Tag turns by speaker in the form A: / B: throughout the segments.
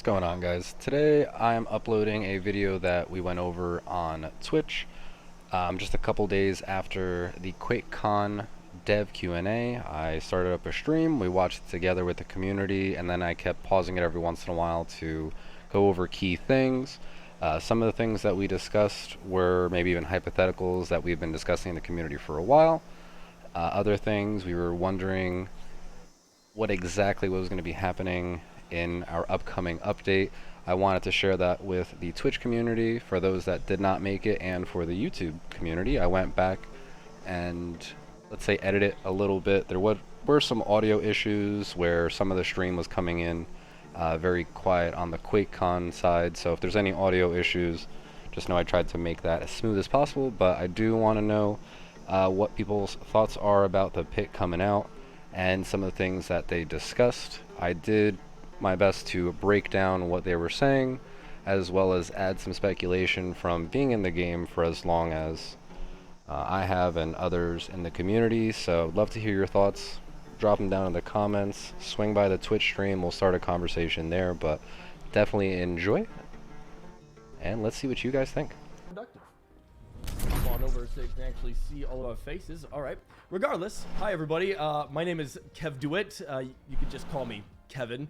A: What's going on, guys? Today I'm uploading a video that we went over on Twitch just a couple days after the QuakeCon dev Q&A. I started up a stream, we watched it together with the community, and then I kept pausing it every once in a while to go over key things. Some of the things that we discussed were maybe even hypotheticals that we've been discussing in the community for a while. Other things, we were wondering what exactly was going to be happening in our upcoming update. I wanted to share that with the Twitch community for those that did not make it, and for the YouTube community. I went back and, let's say, edited it a little bit. There were some audio issues where some of the stream was coming in very quiet on the QuakeCon side, so if there's any audio issues, just know I tried to make that as smooth as possible. But I do want to know what people's thoughts are about the Pitt coming out and some of the things that they discussed. I did my best to break down what they were saying, as well as add some speculation from being in the game for as long as I have and others in the community. So I'd love to hear your thoughts. Drop them down in the comments. Swing by the Twitch stream. We'll start a conversation there, but definitely enjoy. And let's see what you guys think.
B: Productive. Come on over so you can actually see all of our faces. All right. Regardless, hi everybody. My name is KevDuit. You could just call me Kevin.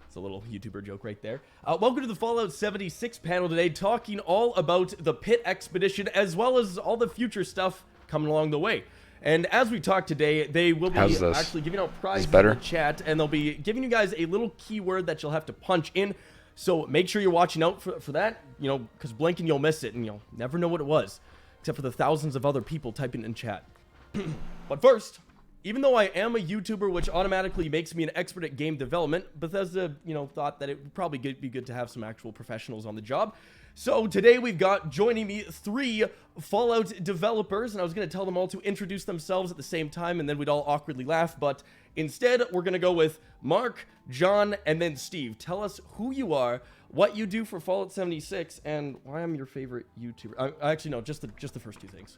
B: It's a little YouTuber joke right there. Welcome to the Fallout 76 panel today, talking all about the Pitt expedition as well as all the future stuff coming along the way. And as we talk today, they will be actually giving out prizes in the chat, and they'll be giving you guys a little keyword that you'll have to punch in. So make sure you're watching out for that, you know, because blinking you'll miss it, and you'll never know what it was, except for the thousands of other people typing in chat. But first, even though I am a YouTuber, which automatically makes me an expert at game development, Bethesda, thought that it would probably be good to have some actual professionals on the job. So today we've got joining me 3 Fallout developers, and I was going to tell them all to introduce themselves at the same time, and then we'd all awkwardly laugh, but instead we're going to go with Mark, John, and then Steve. Tell us who you are, what you do for Fallout 76, and why I'm your favorite YouTuber. Actually, no, just the first 2 things.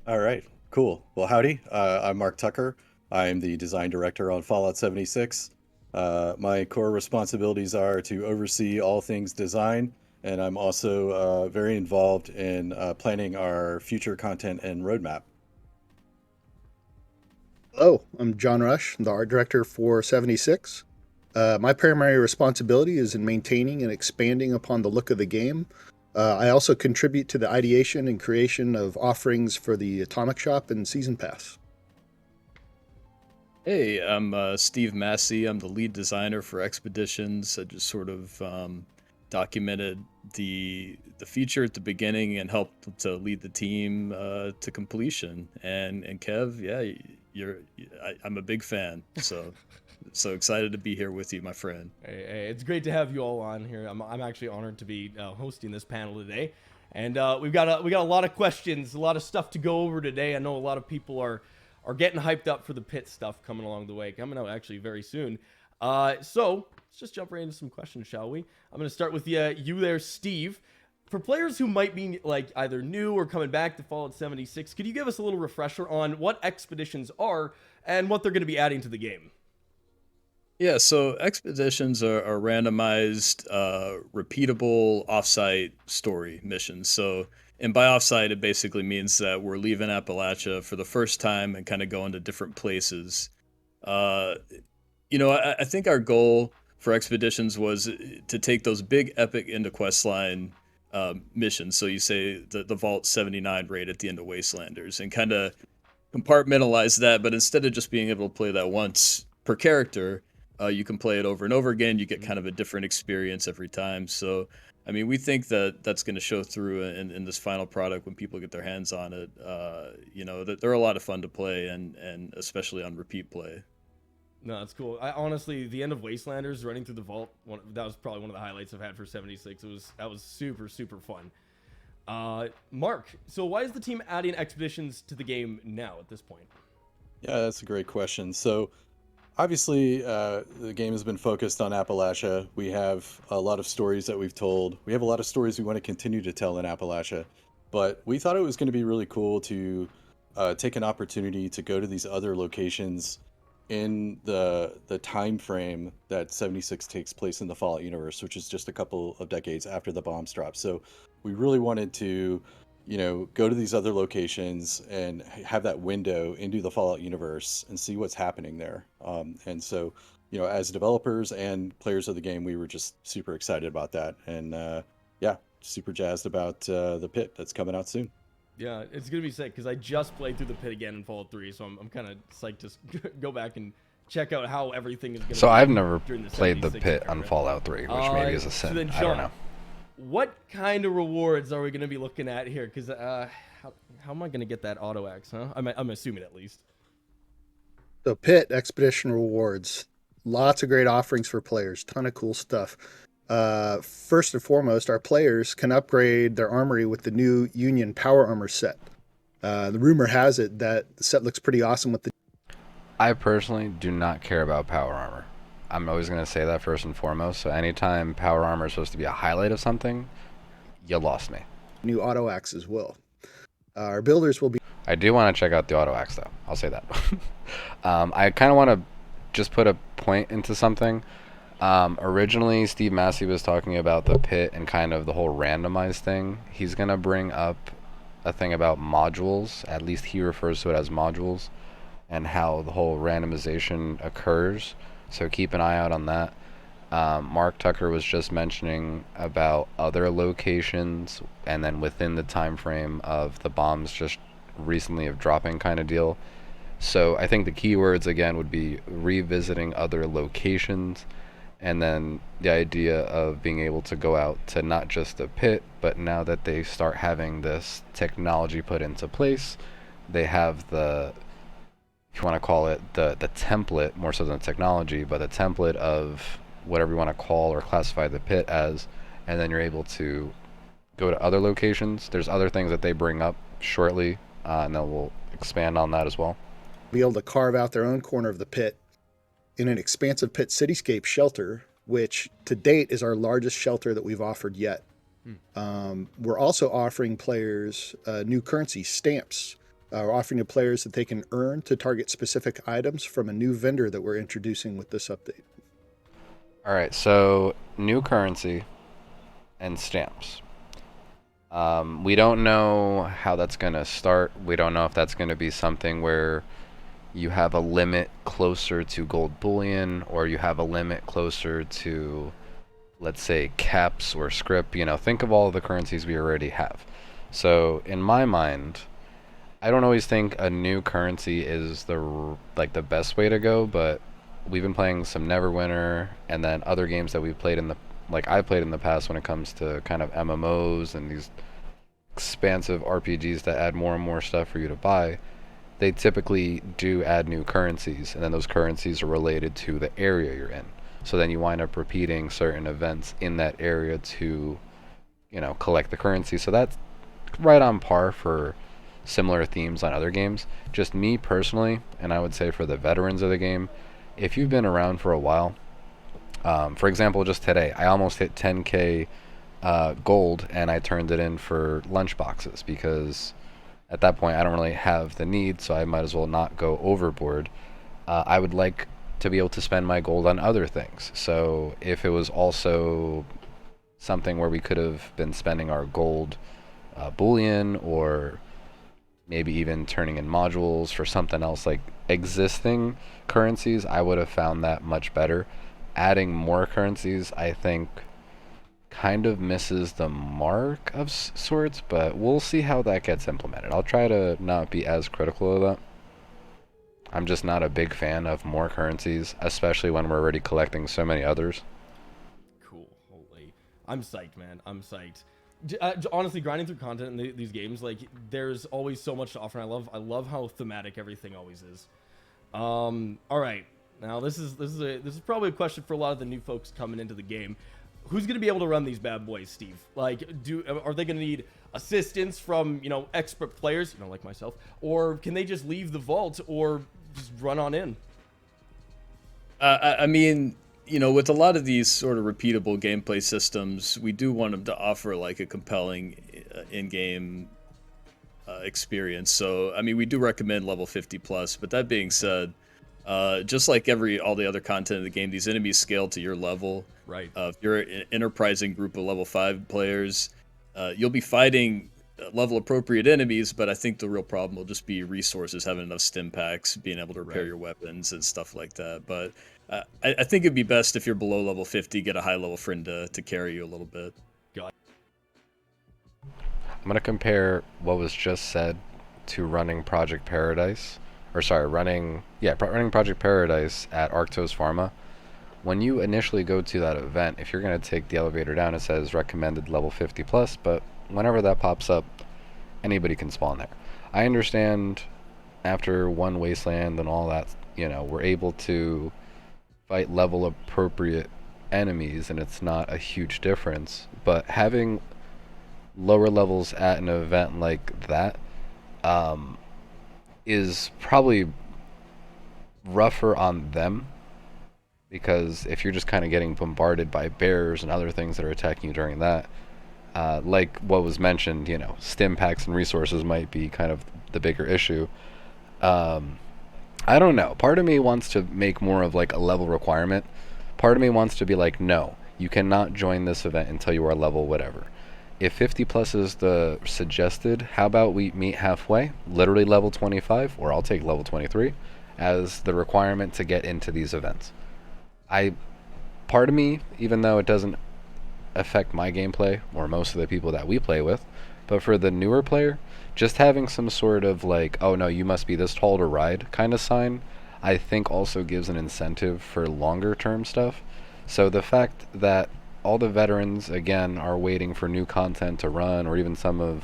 C: All right, cool. Well, howdy. I'm Mark Tucker. I'm the design director on Fallout 76. My core responsibilities are to oversee all things design, and I'm also very involved in planning our future content and roadmap.
D: Hello, I'm John Rush, the art director for 76. My primary responsibility is in maintaining and expanding upon the look of the game. I also contribute to the ideation and creation of offerings for the Atomic Shop and Season Pass.
E: Hey, I'm Steve Massey. I'm the lead designer for Expeditions. I just sort of documented the feature at the beginning and helped to lead the team to completion. And Kev, yeah, I'm a big fan. So excited to be here with you, my friend.
B: Hey, it's great to have you all on here. I'm actually honored to be hosting this panel today, and we got a lot of questions, a lot of stuff to go over today. I know a lot of people are getting hyped up for the Pitt stuff coming along the way, coming out actually very soon. So let's just jump right into some questions, shall we? I'm gonna start with you there, Steve. For players who might be like either new or coming back to Fallout 76, could you give us a little refresher on what expeditions are and what they're going to be adding to the game?
E: Yeah, so expeditions are randomized, repeatable offsite story missions. So, and by offsite, it basically means that we're leaving Appalachia for the first time and kind of going to different places. I think our goal for expeditions was to take those big epic end of questline missions. So you say the Vault 79 raid at the end of Wastelanders, and kind of compartmentalize that. But instead of just being able to play that once per character, you can play it over and over again. You get kind of a different experience every time. So, I mean, we think that that's going to show through in this final product when people get their hands on it. That they're a lot of fun to play, and especially on repeat play.
B: No, that's cool. I honestly, the end of Wastelanders, running through the vault, that was probably one of the highlights I've had for 76. That was super fun. Mark, so why is the team adding expeditions to the game now at this point?
C: Yeah, that's a great question. So, obviously, the game has been focused on Appalachia. We have a lot of stories that we've told. We have a lot of stories we want to continue to tell in Appalachia. But we thought it was going to be really cool to take an opportunity to go to these other locations in the time frame that 76 takes place in the Fallout universe, which is just a couple of decades after the bombs dropped. So we really wanted to, go to these other locations and have that window into the Fallout universe and see what's happening there. And so, as developers and players of the game, we were just super excited about that. And yeah, super jazzed about the Pit that's coming out soon.
B: Yeah, it's gonna be sick because I just played through the Pit again in Fallout 3, so I'm kind of psyched to go back and check out how everything is gonna.
A: So
B: be
A: I've never
B: during the
A: played the
B: 76
A: Pit
B: era.
A: on Fallout 3, which maybe is a sin.
B: So then,
A: I don't
B: Sean,
A: know.
B: what kind of rewards are we gonna be looking at here? Because how am I gonna get that auto axe? Huh? I'm assuming at least.
D: So Pit Expedition Rewards, lots of great offerings for players, ton of cool stuff. First and foremost, our players can upgrade their armory with the new Union Power Armor set. The rumor has it that the set looks pretty awesome with the.
A: I personally do not care about power armor. I'm always going to say that first and foremost. So anytime power armor is supposed to be a highlight of something, you lost me.
D: New auto axe as well. Our builders will be.
A: I do want to check out the auto axe though. I'll say that. I kind of want to just put a point into something. Originally, Steve Massey was talking about the Pit and kind of the whole randomized thing. He's going to bring up a thing about modules. At least he refers to it as modules, and how the whole randomization occurs. So keep an eye out on that. Mark Tucker was just mentioning about other locations, and then within the time frame of the bombs just recently of dropping kind of deal. So I think the keywords again would be revisiting other locations, and then the idea of being able to go out to not just the Pit, but now that they start having this technology put into place, they have the, if you want to call it, the template, more so than the technology, but the template of whatever you want to call or classify the Pit as, and then you're able to go to other locations. There's other things that they bring up shortly, and then we'll expand on that as well.
D: Be able to carve out their own corner of the Pit in an expansive Pit cityscape shelter, which to date is our largest shelter that we've offered yet. We're also offering players new currency stamps. We're offering to players that they can earn to target specific items from a new vendor that we're introducing with this update.
A: All right, so new currency and stamps. We don't know how that's going to start. We don't know if that's going to be something where you have a limit closer to gold bullion, or you have a limit closer to, let's say, caps or script. Think of all the currencies we already have. So in my mind, I don't always think a new currency is the best way to go, but we've been playing some Neverwinter and then other games that we've played I've played in the past when it comes to kind of MMOs and these expansive RPGs that add more and more stuff for you to buy. They typically do add new currencies, and then those currencies are related to the area you're in. So then you wind up repeating certain events in that area to, collect the currency. So that's right on par for similar themes on other games. Just me personally, and I would say for the veterans of the game, if you've been around for a while, for example, just today, I almost hit 10k gold, and I turned it in for lunch boxes because at that point I don't really have the need, so I might as well not go overboard. I would like to be able to spend my gold on other things. So if it was also something where we could have been spending our gold bullion, or maybe even turning in modules for something else like existing currencies, I would have found that much better. Adding more currencies, I think, kind of misses the mark of sorts, but we'll see how that gets implemented. I'll try to not be as critical of that. I'm just not a big fan of more currencies, especially when we're already collecting so many others.
B: Cool. Holy. I'm psyched, man. I'm psyched. Honestly, grinding through content in these games, there's always so much to offer. And I love how thematic everything always is. All right. Now this is probably a question for a lot of the new folks coming into the game. Who's going to be able to run these bad boys, Steve? Are they going to need assistance from, expert players, like myself, or can they just leave the vault or just run on in?
E: I mean, with a lot of these sort of repeatable gameplay systems, we do want them to offer a compelling in-game experience. So, I mean, we do recommend level 50 plus, but that being said, Just like all the other content in the game, these enemies scale to your level.
B: Right.
E: If you're an enterprising group of level 5 players, you'll be fighting level appropriate enemies, but I think the real problem will just be resources, having enough stim packs, being able to repair
B: Right.
E: your weapons and stuff like that. But I think it'd be best if you're below level 50, get a high level friend to carry you a little bit.
A: I'm going to compare what was just said to running Project Paradise. Or sorry, running Project Paradise at Arctos Pharma. When you initially go to that event, if you're going to take the elevator down, it says recommended level 50 plus, but whenever that pops up, anybody can spawn there. I understand after one wasteland and all that, we're able to fight level appropriate enemies and it's not a huge difference, but having lower levels at an event like that is probably rougher on them, because if you're just kind of getting bombarded by bears and other things that are attacking you during that, like what was mentioned, stim packs and resources might be kind of the bigger issue. I don't know. Part of me wants to make more of like a level requirement. Part of me wants to be like, no, you cannot join this event until you are level whatever. If 50 plus is the suggested, how about we meet halfway, literally level 25, or I'll take level 23 as the requirement to get into these events. Part of me, even though it doesn't affect my gameplay or most of the people that we play with, but for the newer player, just having some sort of like, oh no, you must be this tall to ride kind of sign, I think also gives an incentive for longer term stuff. So the fact that all the veterans, again, are waiting for new content to run, or even some of,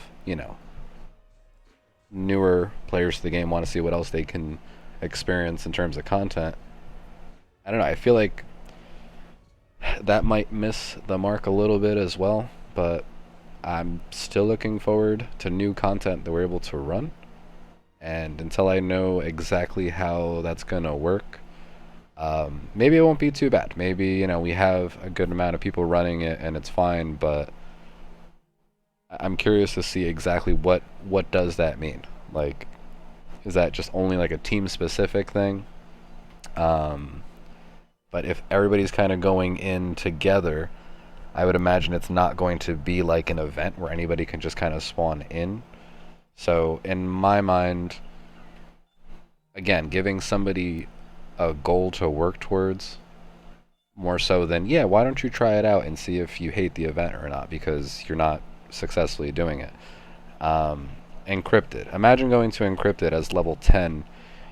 A: newer players to the game want to see what else they can experience in terms of content. I don't know, I feel like that might miss the mark a little bit as well, but I'm still looking forward to new content that we're able to run. And until I know exactly how that's going to work, maybe it won't be too bad. Maybe, we have a good amount of people running it and it's fine, but I'm curious to see exactly what does that mean. Like, is that just only like a team specific thing? But if everybody's kind of going in together, I would imagine it's not going to be like an event where anybody can just kind of spawn in. So in my mind, again, giving somebody a goal to work towards more so than, yeah, why don't you try it out and see if you hate the event or not, because you're not successfully doing it. Encrypted. Imagine going to encrypted as level 10.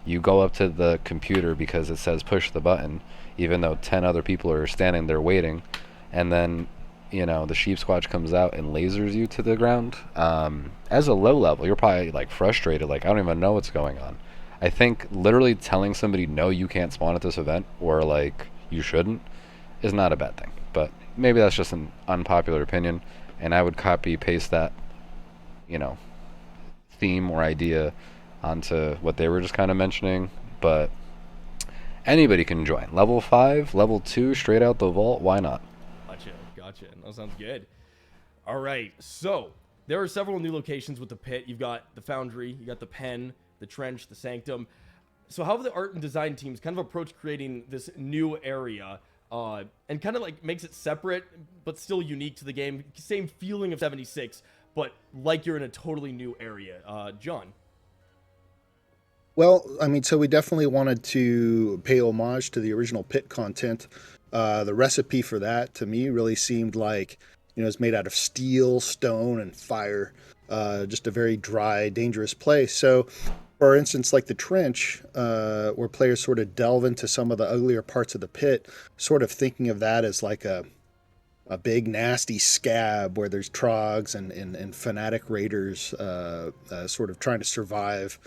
A: You go up to the computer because it says push the button, even though 10 other people are standing there waiting, and then the sheep squatch comes out and lasers you to the ground. As a low level, you're probably like frustrated, like I don't even know what's going on. I think literally telling somebody no, you can't spawn at this event, or like you shouldn't, is not a bad thing. But maybe that's just an unpopular opinion, and I would copy paste that theme or idea onto what they were just kind of mentioning. But anybody can join. Level 5, level 2, straight out the vault, why not?
B: Gotcha. That sounds good. All right, so there are several new locations with the pit. You've got the foundry, you got the pen, the trench, the sanctum. So how have the art and design teams kind of approached creating this new area, and kind of like makes it separate but still unique to the game? Same feeling of 76, but like you're in a totally new area. John?
D: Well, I mean, so we definitely wanted to pay homage to the original Pit content. The recipe for that, to me, really seemed like, it's made out of steel, stone, and fire. Just a very dry, dangerous place. So, for instance, like the trench, where players sort of delve into some of the uglier parts of the pit, sort of thinking of that as like a big nasty scab where there's trogs and fanatic raiders sort of trying to survive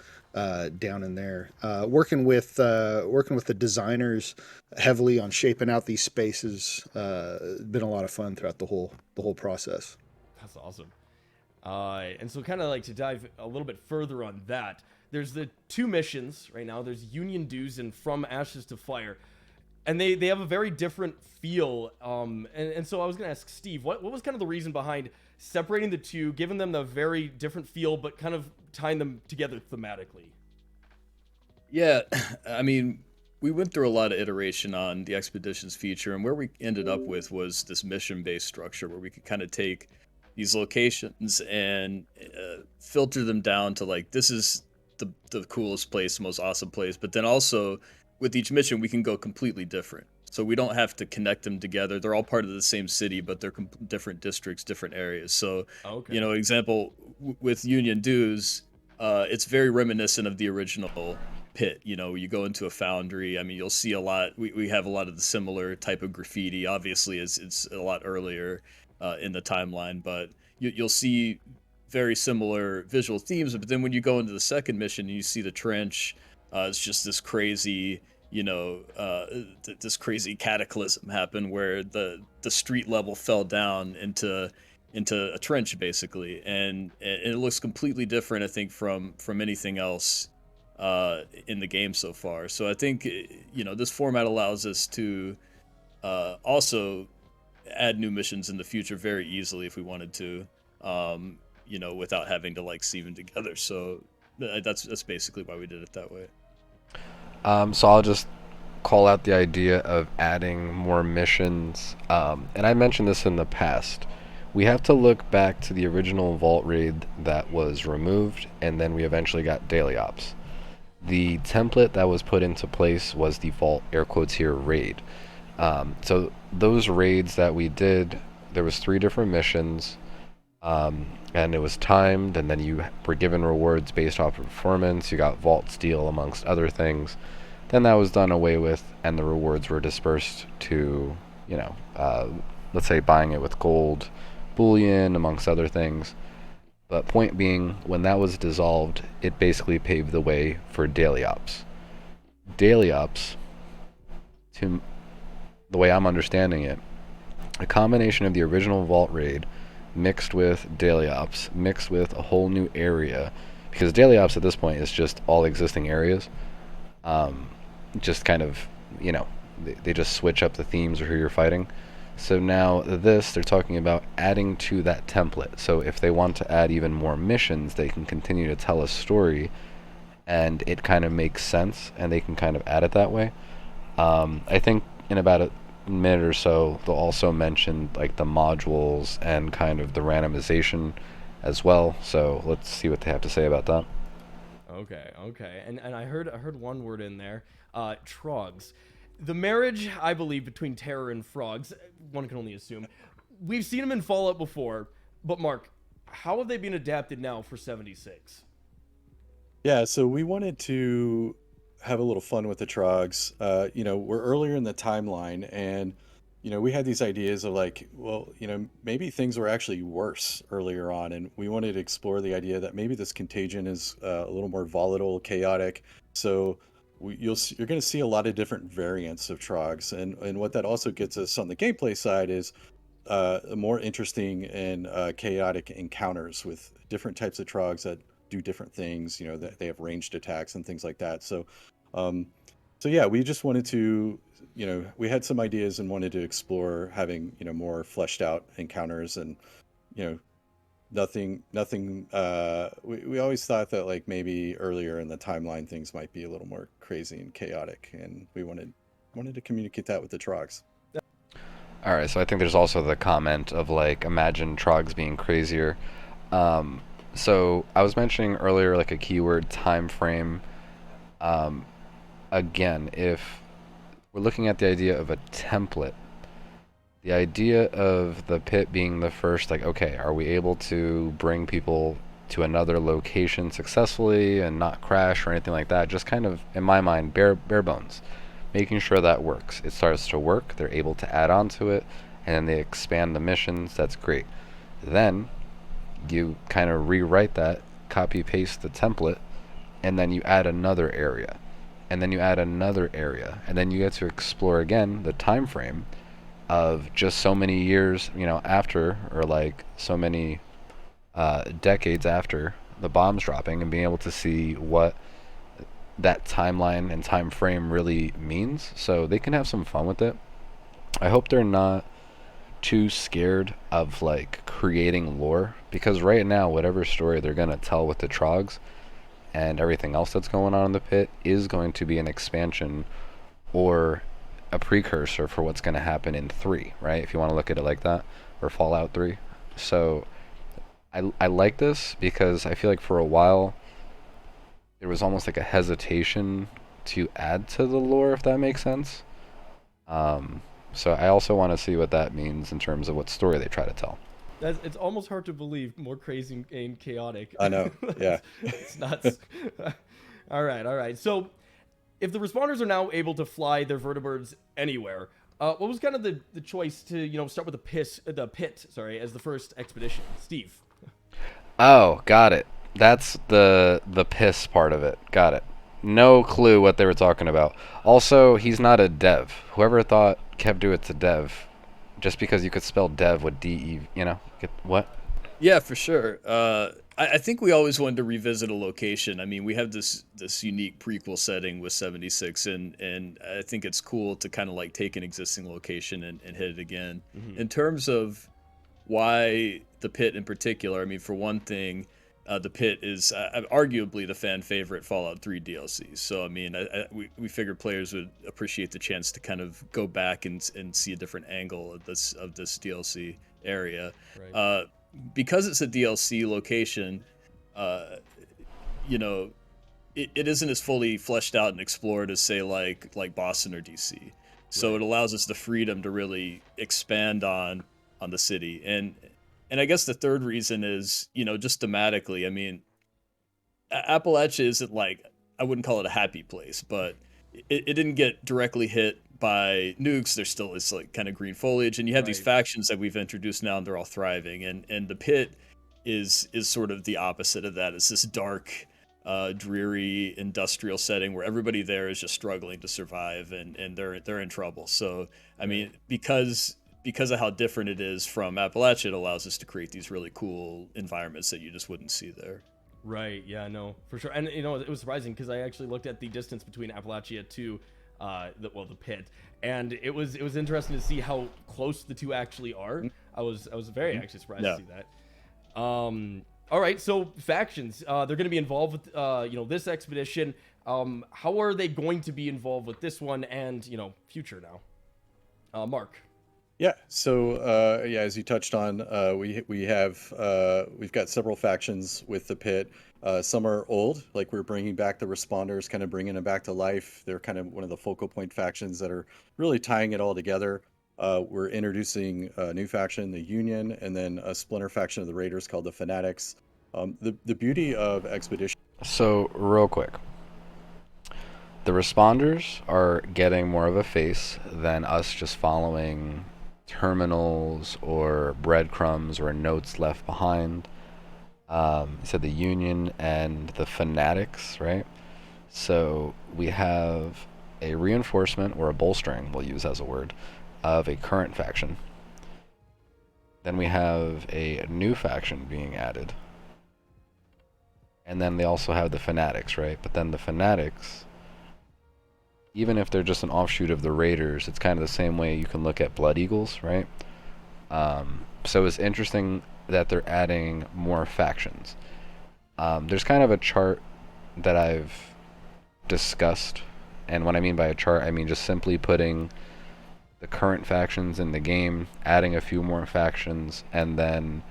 D: down in there. Working with the designers heavily on shaping out these spaces, been a lot of fun throughout the whole process.
B: That's awesome. And so kind of like to dive a little bit further on that, there's the two missions right now. There's Union Dues and From Ashes to Fire. And they have a very different feel. And so I was going to ask Steve, what was kind of the reason behind separating the two, giving them the very different feel, but kind of tying them together thematically?
E: Yeah, I mean, we went through a lot of iteration on the expedition's feature, and where we ended up with was this mission-based structure where we could kind of take these locations and filter them down to like, this is the coolest place, the most awesome place. But then also with each mission, we can go completely different. So we don't have to connect them together. They're all part of the same city, but they're different districts, different areas. So,
B: Okay.
E: you know, example with Union Dues, it's very reminiscent of the original Pitt. You know, you go into a foundry. I mean, you'll see a lot. We have a lot of the similar type of graffiti. Obviously, it's a lot earlier in the timeline, but you'll see very similar visual themes. But then when you go into the second mission, you see the trench. It's just this crazy, you know, this crazy cataclysm happened where the street level fell down into a trench basically, and it looks completely different, I think, from anything else in the game so far. So I think, you know, this format allows us to also add new missions in the future very easily if we wanted to, you know, without having to like see them together. So that's basically why we did it that way.
A: So I'll just call out the idea of adding more missions. And I mentioned this in the past. We have to look back to the original Vault raid that was removed, and then we eventually got Daily Ops. The template that was put into place was the Vault, air quotes here, raid. So those raids that we did, there was 3 different missions, and it was timed, and then you were given rewards based off of performance. You got Vault Steal, amongst other things. Then that was done away with, and the rewards were dispersed to, you know, let's say buying it with gold, bullion, amongst other things. But point being, when that was dissolved, it basically paved the way for Daily Ops. Daily Ops, to the way I'm understanding it, a combination of the original Vault raid mixed with Daily Ops, mixed with a whole new area, because Daily Ops at this point is just all existing areas. Just kind of, you know, they just switch up the themes or who you're fighting. So now this, they're talking about adding to that template. So if they want to add even more missions, they can continue to tell a story, and it kind of makes sense, and they can kind of add it that way. I think in about a minute or so, they'll also mention like the modules and kind of the randomization as well. So let's see what they have to say about that.
B: Okay. And I heard one word in there, trogs. The marriage, I believe, between terror and frogs, one can only assume. We've seen them in Fallout before, but Mark, how have they been adapted now for 76?
C: Yeah, so we wanted to have a little fun with the trogs. You know, we're earlier in the timeline, and you know, we had these ideas of like, well, you know, maybe things were actually worse earlier on, and we wanted to explore the idea that maybe this contagion is a little more volatile, chaotic. So you're going to see a lot of different variants of trogs, and what that also gets us on the gameplay side is more interesting and chaotic encounters with different types of trogs that do different things. You know, that they have ranged attacks and things like that. So yeah, we just wanted to, you know, we had some ideas and wanted to explore having, you know, more fleshed out encounters, and you know, nothing we always thought that like maybe earlier in the timeline things might be a little more crazy and chaotic, and we wanted to communicate that with the trogs.
A: Alright, so I think there's also the comment of like, imagine trogs being crazier. So I was mentioning earlier like a keyword, time frame. Again, if we're looking at the idea of a template, the idea of the pit being the first, like, okay, are we able to bring people to another location successfully and not crash or anything like that? Just kind of, in my mind, bare bones. Making sure that works. It starts to work, they're able to add on to it, and then they expand the missions. That's great. Then you kind of rewrite that, copy paste the template, and then you add another area, and then you add another area, and then you get to explore again the time frame of just so many years, you know, after, or like so many decades after the bombs dropping, and being able to see what that timeline and time frame really means. So they can have some fun with it. I hope they're not too scared of like creating lore, because right now whatever story they're going to tell with the trogs and everything else that's going on in the pit is going to be an expansion or a precursor for what's going to happen in 3, right? If you want to look at it like that, or Fallout 3. So I like this because I feel like for a while there was almost like a hesitation to add to the lore, if that makes sense. So I also want to see what that means in terms of what story they try to tell.
B: It's almost hard to believe. More crazy and chaotic.
C: I know. Yeah.
B: It's nuts. All right. So, if the responders are now able to fly their vertibirds anywhere, what was kind of the choice to start with the pit, as the first expedition? Steve.
A: Oh, got it. That's the piss part of it. Got it. No clue what they were talking about. Also, he's not a dev. Whoever thought KevDuit's a dev, just because you could spell dev with D-E, get what?
E: Yeah, for sure. I think we always wanted to revisit a location. I mean, we have this unique prequel setting with 76, and I think it's cool to kind of like take an existing location and hit it again.
B: Mm-hmm.
E: In terms of why the pit in particular, I mean, for one thing, the pit is arguably the fan favorite Fallout 3 DLC. So I mean, we figured players would appreciate the chance to kind of go back and see a different angle of this DLC area.
B: Right.
E: Because it's a DLC location, it isn't as fully fleshed out and explored as say like Boston or DC. So It allows us the freedom to really expand on the city. And I guess the third reason is, just thematically, I mean, Appalachia isn't like, I wouldn't call it a happy place, but it didn't get directly hit by nukes. There still is like kind of green foliage, and you have these factions that we've introduced now, and they're all thriving. And the pit is sort of the opposite of that. It's this dark, dreary industrial setting where everybody there is just struggling to survive, and they're in trouble. So I mean, because of how different it is from Appalachia, it allows us to create these really cool environments that you just wouldn't see there.
B: Right. Yeah. No, for sure. And it was surprising because I actually looked at the distance between Appalachia to the pit, and it was interesting to see how close the two actually are. I was very actually surprised to see that. All right. So factions, they're going to be involved with this expedition. How are they going to be involved with this one and future now? Mark.
C: Yeah. So as you touched on, we've got several factions with the pit. Some are old, like we're bringing back the responders, kind of bringing them back to life. They're kind of one of the focal point factions that are really tying it all together. We're introducing a new faction, the Union, and then a splinter faction of the Raiders called the Fanatics. The beauty of Expedition.
A: So real quick, the responders are getting more of a face than us just following terminals or breadcrumbs or notes left behind. You said the Union and the Fanatics, right? So we have a reinforcement or a bolstering, we'll use as a word, of a current faction. Then we have a new faction being added. And then they also have the Fanatics, right? But then the Fanatics, even if they're just an offshoot of the Raiders, it's kind of the same way you can look at Blood Eagles, right? So it's interesting that they're adding more factions. There's kind of a chart that I've discussed, and what I mean by a chart, I mean just simply putting the current factions in the game, adding a few more factions, and then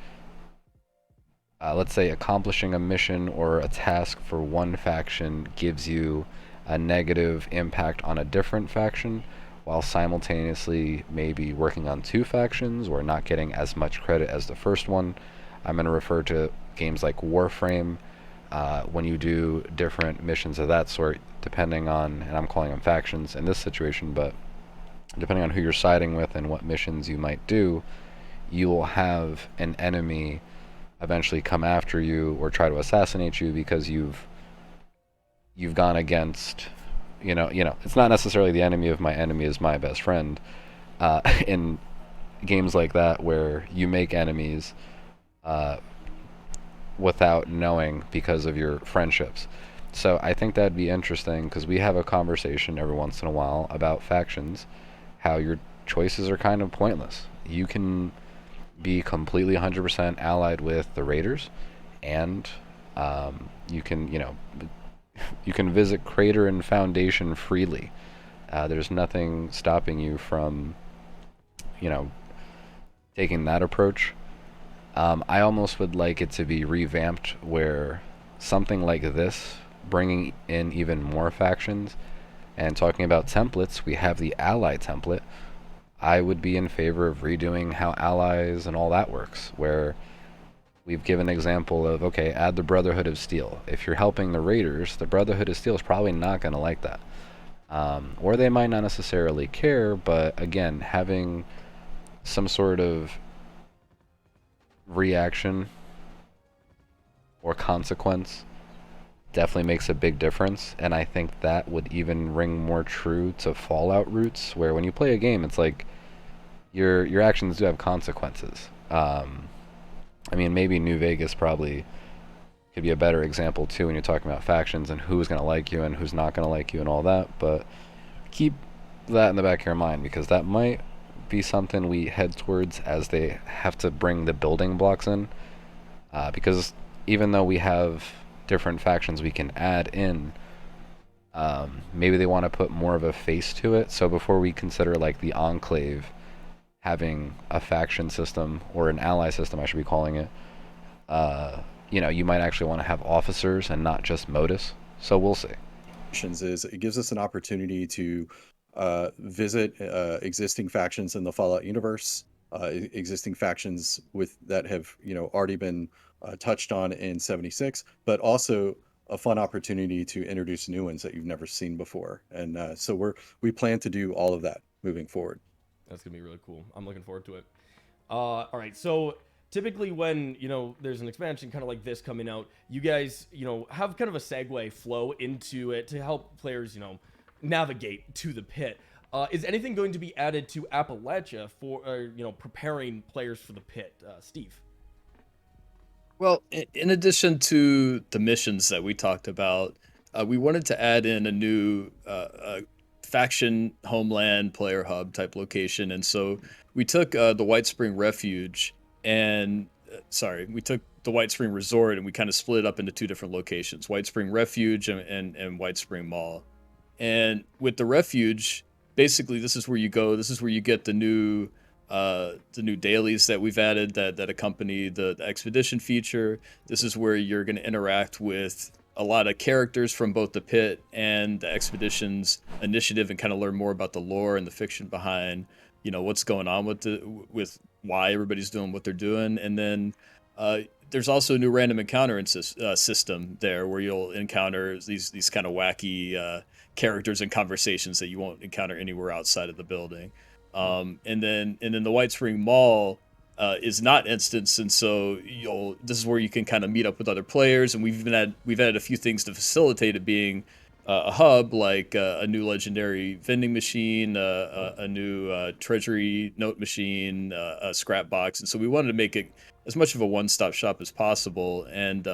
A: let's say accomplishing a mission or a task for one faction gives you a negative impact on a different faction, while simultaneously maybe working on two factions or not getting as much credit as the first one. I'm going to refer to games like Warframe. When you do different missions of that sort, depending on, and I'm calling them factions in this situation, but depending on who you're siding with and what missions you might do, you will have an enemy eventually come after you or try to assassinate you because you've gone against, it's not necessarily the enemy of my enemy is my best friend. In games like that where you make enemies without knowing because of your friendships. So I think that'd be interesting because we have a conversation every once in a while about factions, how your choices are kind of pointless. You can be completely 100% allied with the Raiders, and you can visit Crater and Foundation freely. There's nothing stopping you from, you know, taking that approach. I almost would like it to be revamped where something like this, bringing in even more factions, and talking about templates, we have the ally template. I would be in favor of redoing how allies and all that works, where we've given an example of, okay, add the Brotherhood of Steel. If you're helping the Raiders, the Brotherhood of Steel is probably not going to like that. Or they might not necessarily care, but again, having some sort of reaction or consequence definitely makes a big difference, and I think that would even ring more true to Fallout roots, where when you play a game, it's like your actions do have consequences. I mean, maybe New Vegas probably could be a better example too when you're talking about factions and who's going to like you and who's not going to like you and all that, but keep that in the back of your mind, because that might be something we head towards as they have to bring the building blocks in, because even though we have different factions we can add in, maybe they want to put more of a face to it. So before we consider like the Enclave having a faction system, or an ally system I should be calling it, you know, you might actually want to have officers and not just modus. So we'll see.
C: Is it gives us an opportunity to visit existing factions in the Fallout universe, existing factions with that have, you know, already been touched on in 76, but also a fun opportunity to introduce new ones that you've never seen before. And so we plan to do all of that moving forward.
B: That's gonna be really cool. I'm looking forward to it. All right, so typically when, you know, there's an expansion kind of like this coming out, you guys, you know, have kind of a segue flow into it to help players, you know, navigate to the pit. Is anything going to be added to Appalachia for, you know, preparing players for the pit? Steve?
E: Well, in addition to the missions that we talked about, we wanted to add in a new faction homeland player hub type location, and so we took the White Spring Refuge and we took the White Spring Resort and we kind of split it up into two different locations: White Spring Refuge and White Spring Mall. And with the Refuge, basically this is where you go. This is where you get the new dailies that we've added that accompany the expedition feature. This is where you're going to interact with a lot of characters from both the pit and the expedition's initiative and kind of learn more about the lore and the fiction behind, you know, what's going on with why everybody's doing what they're doing. And then there's also a new random encounter system there, where you'll encounter these kind of wacky characters and conversations that you won't encounter anywhere outside of the building. And then the White Spring Mall is not instance, and so this is where you can kind of meet up with other players, and we've added a few things to facilitate it being a hub, like a new legendary vending machine, a new treasury note machine, a scrap box, and so we wanted to make it as much of a one-stop shop as possible. And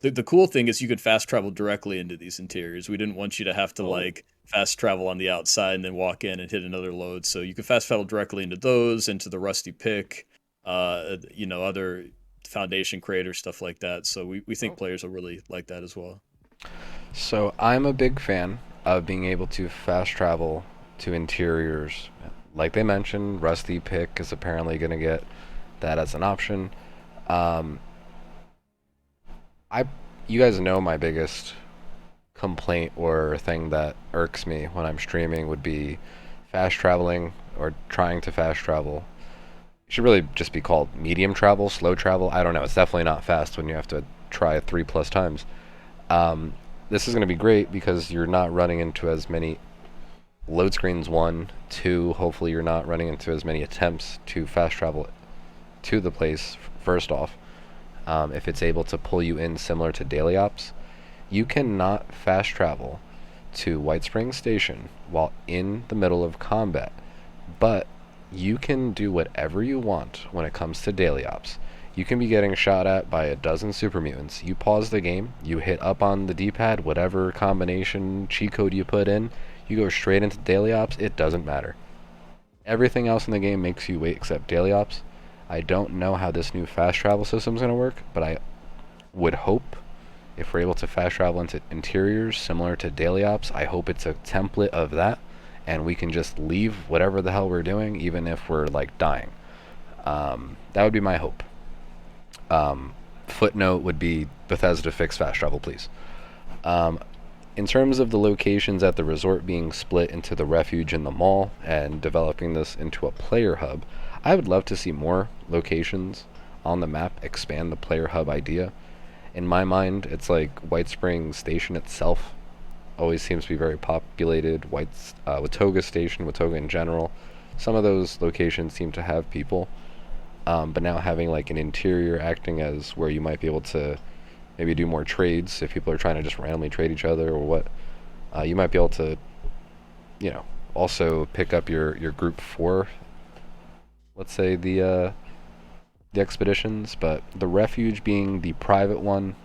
E: the cool thing is you could fast travel directly into these interiors. We didn't want you to have to like fast travel on the outside and then walk in and hit another load. So you could fast travel directly into those, into the Rusty Pick, you know, other Foundation creators, stuff like that. So we think players will really like that as well.
A: So I'm a big fan of being able to fast travel to interiors. Like they mentioned, Rusty Pick is apparently going to get that as an option. You guys know my biggest complaint or thing that irks me when I'm streaming would be fast traveling or trying to fast travel. It should really just be called medium travel, slow travel. I don't know. It's definitely not fast when you have to try it 3+ times. This is going to be great because you're not running into as many load screens, 1, 2. Hopefully you're not running into as many attempts to fast travel to the place, first off. If it's able to pull you in similar to daily ops, you cannot fast travel to White Springs Station while in the middle of combat, but you can do whatever you want when it comes to daily ops. You can be getting shot at by a dozen super mutants. You pause the game, you hit up on the D-pad, whatever combination cheat code you put in, you go straight into daily ops. It doesn't matter. Everything else in the game makes you wait except daily ops. I don't know how this new fast travel system is going to work, but I would hope if we're able to fast travel into interiors similar to daily ops, I hope it's a template of that. and we can just leave whatever the hell we're doing, even if we're like dying. That would be my hope. Footnote would be Bethesda fix fast travel, please. In terms of the locations at the resort being split into the refuge and the mall and developing this into a player hub, I would love to see more locations on the map expand the player hub idea. In my mind, it's like White Springs Station itself always seems to be very populated. Watoga Station, Watoga in general, some of those locations seem to have people. But now having like an interior acting as where you might be able to maybe do more trades if people are trying to just randomly trade each other or what, you might be able to, also pick up your group for, let's say, the expeditions. But the refuge being the private one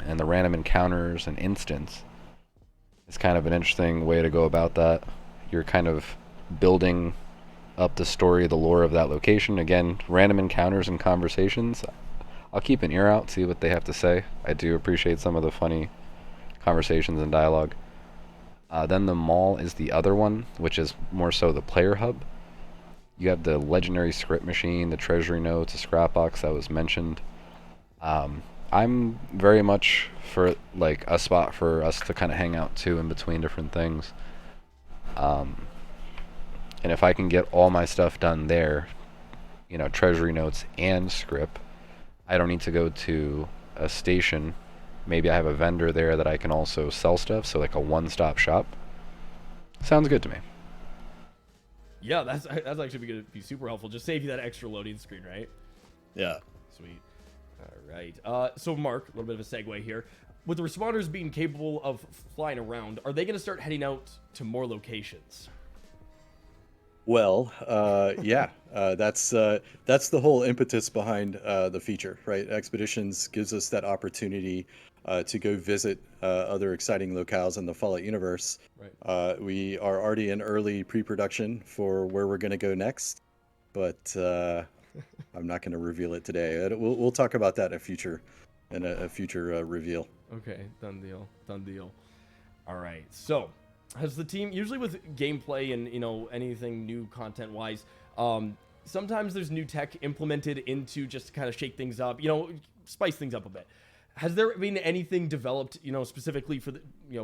A: and the random encounters and instants is kind of an interesting way to go about that. You're kind of building up the story, the lore of that location. Again, random encounters and conversations. I'll keep an ear out, see what they have to say. I do appreciate some of the funny conversations and dialogue. Then the mall is the other one, which is more so the player hub. You have the legendary script machine, the treasury notes, a scrap box that was mentioned. I'm very much for like a spot for us to kind of hang out to in between different things. And if I can get all my stuff done there, treasury notes and script, I don't need to go to a station. Maybe I have a vendor there that I can also sell stuff, so like a one-stop shop. Sounds good to me.
B: Yeah, that's actually going to be super helpful. Just save you that extra loading screen, right?
E: Yeah.
B: Sweet. All right. So Mark, a little bit of a segue here. With the responders being capable of flying around, are they going to start heading out to more locations?
C: Well, yeah, that's the whole impetus behind the feature, right? Expeditions gives us that opportunity to go visit other exciting locales in the Fallout universe.
B: Right.
C: We are already in early pre-production for where we're going to go next, but I'm not going to reveal it today. We'll talk about that in a future reveal.
B: Okay, done deal. All right, so has the team, usually with gameplay and anything new content wise, sometimes there's new tech implemented into just to kind of shake things up, spice things up a bit. Has there been anything developed specifically for the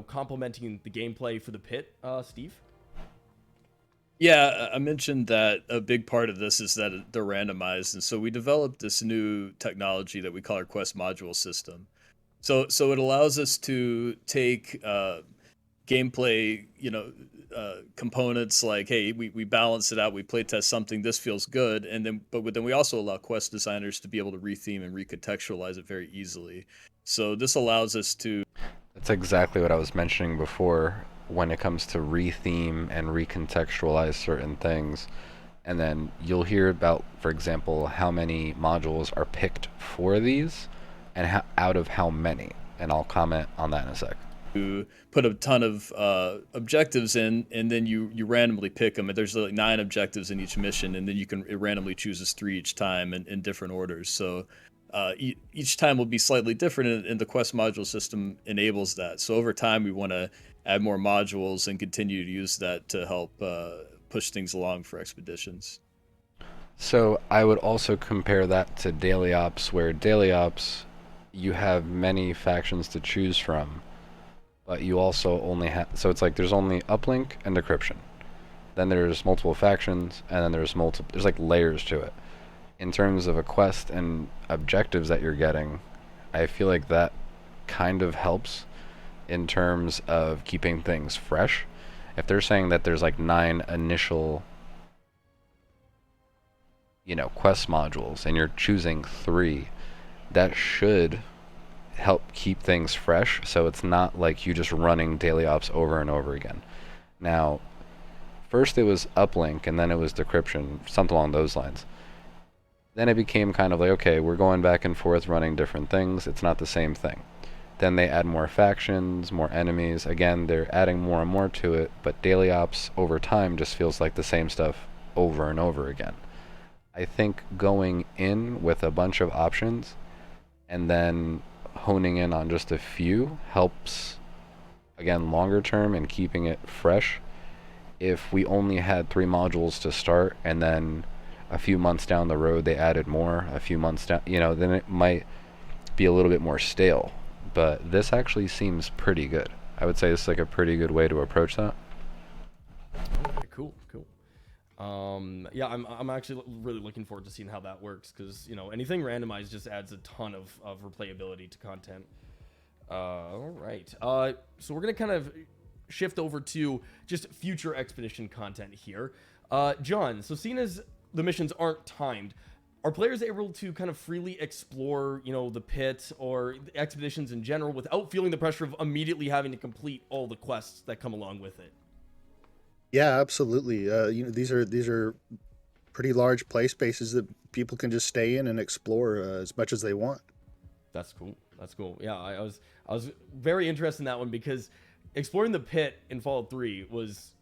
B: complementing the gameplay for the Pit, Steve?
E: Yeah, I mentioned that a big part of this is that they're randomized, and so we developed this new technology that we call our quest module system. So it allows us to take gameplay, components like, hey, we balance it out, we play test something, this feels good, but then we also allow quest designers to be able to retheme and recontextualize it very easily. So this allows us to.
A: That's exactly what I was mentioning before when it comes to retheme and recontextualize certain things. And then you'll hear about, for example, how many modules are picked for these and out of how many. And I'll comment on that in a sec.
E: To put a ton of objectives in, and then you randomly pick them. And there's like 9 objectives in each mission, and then it randomly chooses 3 each time in different orders. So each time will be slightly different, and the quest module system enables that. So over time, we want to add more modules and continue to use that to help push things along for expeditions.
A: So I would also compare that to daily ops, where daily ops, you have many factions to choose from, but you also only have, so it's like there's only uplink and decryption. Then there's multiple factions, and then there's like layers to it. In terms of a quest and objectives that you're getting, I feel like that kind of helps in terms of keeping things fresh. If they're saying that there's like 9 initial, quest modules, and you're choosing 3, that should help keep things fresh, so it's not like you just running daily ops over and over again. Now, first it was uplink, and then it was decryption, something along those lines. Then it became kind of like, okay, we're going back and forth running different things, it's not the same thing. Then they add more factions, more enemies. Again, they're adding more and more to it, but daily ops over time just feels like the same stuff over and over again. I think going in with a bunch of options and then honing in on just a few helps, again, longer term and keeping it fresh. if we only had 3 modules to start, and then a few months down the road they added more, a few months down, then it might be a little bit more stale. But this actually seems pretty good. I would say it's like a pretty good way to approach that.
B: Okay, cool. Yeah, I'm actually really looking forward to seeing how that works, because anything randomized just adds a ton of replayability to content. All right. So we're gonna kind of shift over to just future expedition content here. John, so seeing as the missions aren't timed, are players able to kind of freely explore, the pit or the expeditions in general without feeling the pressure of immediately having to complete all the quests that come along with it?
D: Yeah, absolutely. These are pretty large play spaces that people can just stay in and explore as much as they want.
B: That's cool. Yeah, I was very interested in that one, because exploring the pit in Fallout 3 was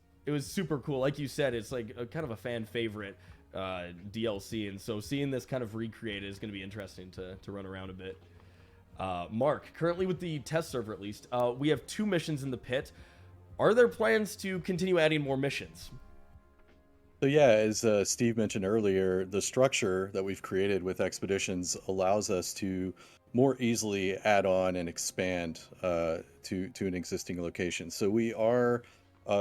B: super cool. Like you said, it's like a kind of a fan favorite DLC, and so seeing this kind of recreated is going to be interesting to run around a bit. Mark, currently with the test server at least, we have 2 missions in the pit. Are there plans to continue adding more missions?
C: So yeah, as Steve mentioned earlier, the structure that we've created with expeditions allows us to more easily add on and expand to an existing location. So we are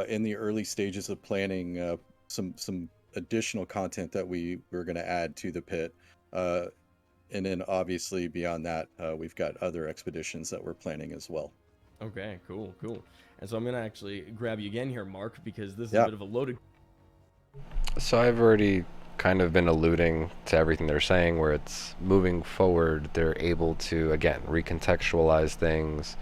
C: in the early stages of planning some additional content that we're going to add to the pit. And then obviously beyond that, we've got other expeditions that we're planning as well.
B: Okay, cool. And so I'm going to actually grab you again here, Mark, because this is a bit of a loaded...
A: So I've already kind of been alluding to everything they're saying, where it's moving forward, they're able to, again, recontextualize things.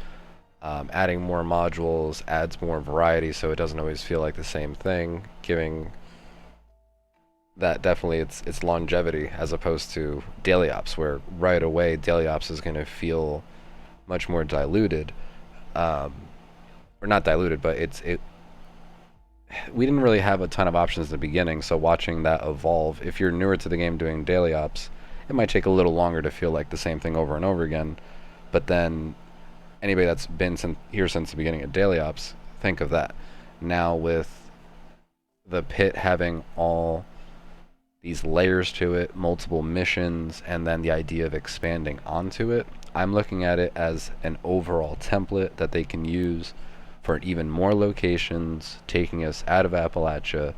A: Adding more modules adds more variety, so it doesn't always feel like the same thing, giving that definitely its longevity, as opposed to daily ops, where right away daily ops is going to feel much more diluted. Or not diluted, but we didn't really have a ton of options in the beginning, so watching that evolve, if you're newer to the game doing daily ops, it might take a little longer to feel like the same thing over and over again. But then anybody that's been here since the beginning of daily ops, think of that. Now with the pit having all these layers to it, multiple missions, and then the idea of expanding onto it, I'm looking at it as an overall template that they can use for even more locations, taking us out of Appalachia,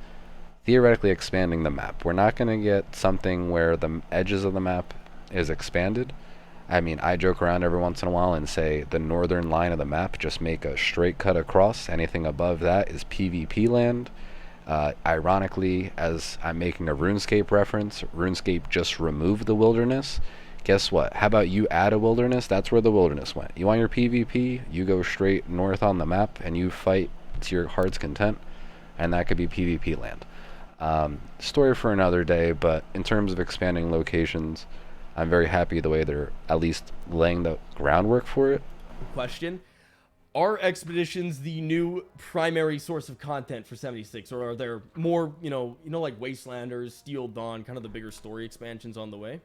A: theoretically expanding the map. We're not going to get something where the edges of the map is expanded. I mean, I joke around every once in a while and say the northern line of the map, just make a straight cut across. Anything above that is PvP land. Ironically, as I'm making a RuneScape reference, RuneScape just removed the wilderness. Guess what? How about you add a wilderness? That's where the wilderness went. You want your PvP? You go straight north on the map and you fight to your heart's content, and that could be PvP land. Story for another day, but in terms of expanding locations, I'm very happy the way they're at least laying the groundwork for it.
B: Question: are expeditions the new primary source of content for 76, or are there more, like Wastelanders, Steel Dawn, kind of the bigger story expansions on the way?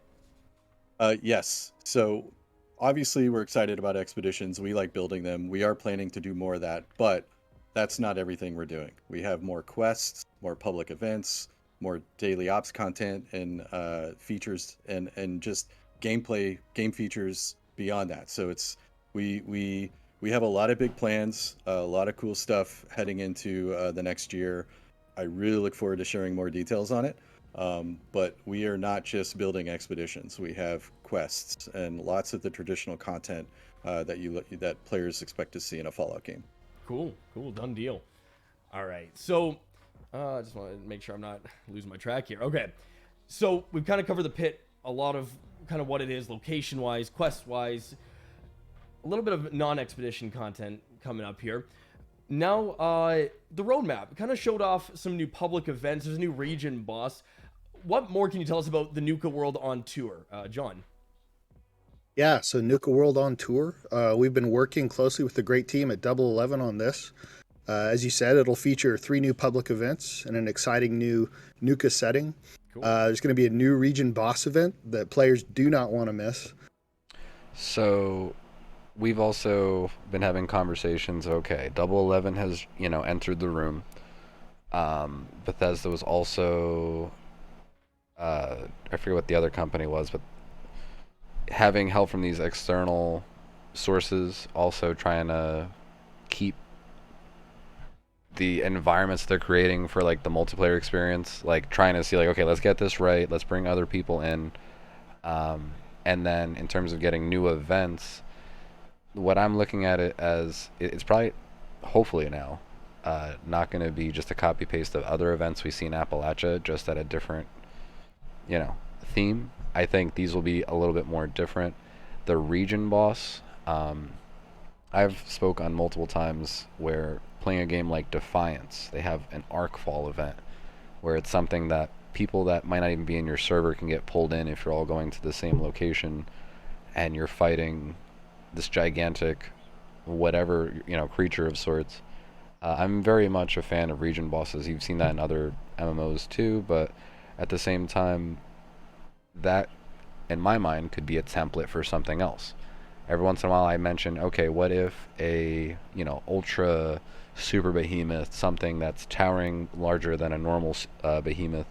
C: Yes. So obviously we're excited about expeditions. We like building them. We are planning to do more of that, but that's not everything we're doing. We have more quests, more public events, more daily ops content, and features, and just game features beyond that. So it's we have a lot of big plans, a lot of cool stuff heading into the next year. I really look forward to sharing more details on it. But we are not just building expeditions. We have quests and lots of the traditional content that players expect to see in a Fallout game.
B: Cool, done deal. All right, so I just want to make sure I'm not losing my track here. Okay, so we've kind of covered the pit, a lot of kind of what it is, location-wise, quest-wise, a little bit of non-expedition content coming up here. Now, the roadmap kind of showed off some new public events. There's a new region boss. What more can you tell us about the Nuka World on Tour, John?
D: Yeah, so Nuka World on Tour. We've been working closely with the great team at Double 11 on this. As you said, it'll feature 3 new public events and an exciting new Nuka setting.
B: Cool.
D: There's going to be a new region boss event that players do not want to miss.
A: So we've also been having conversations. Okay, Double 11 has entered the room. Bethesda was also, I forget what the other company was, but having help from these external sources, also trying to keep the environments they're creating for like the multiplayer experience, like trying to see like, okay, let's get this right, let's bring other people in, and then in terms of getting new events, what I'm looking at it as, it's probably, hopefully now, not going to be just a copy paste of other events we see in Appalachia, just at a different, theme. I think these will be a little bit more different. The region boss, I've spoke on multiple times where playing a game like Defiance, they have an Arcfall event where it's something that people that might not even be in your server can get pulled in if you're all going to the same location and you're fighting this gigantic whatever creature of sorts. I'm very much a fan of region bosses. You've seen that in other MMOs too, but at the same time, that in my mind could be a template for something else. Every once in a while I mention, okay, what if a ultra super behemoth, something that's towering larger than a normal behemoth,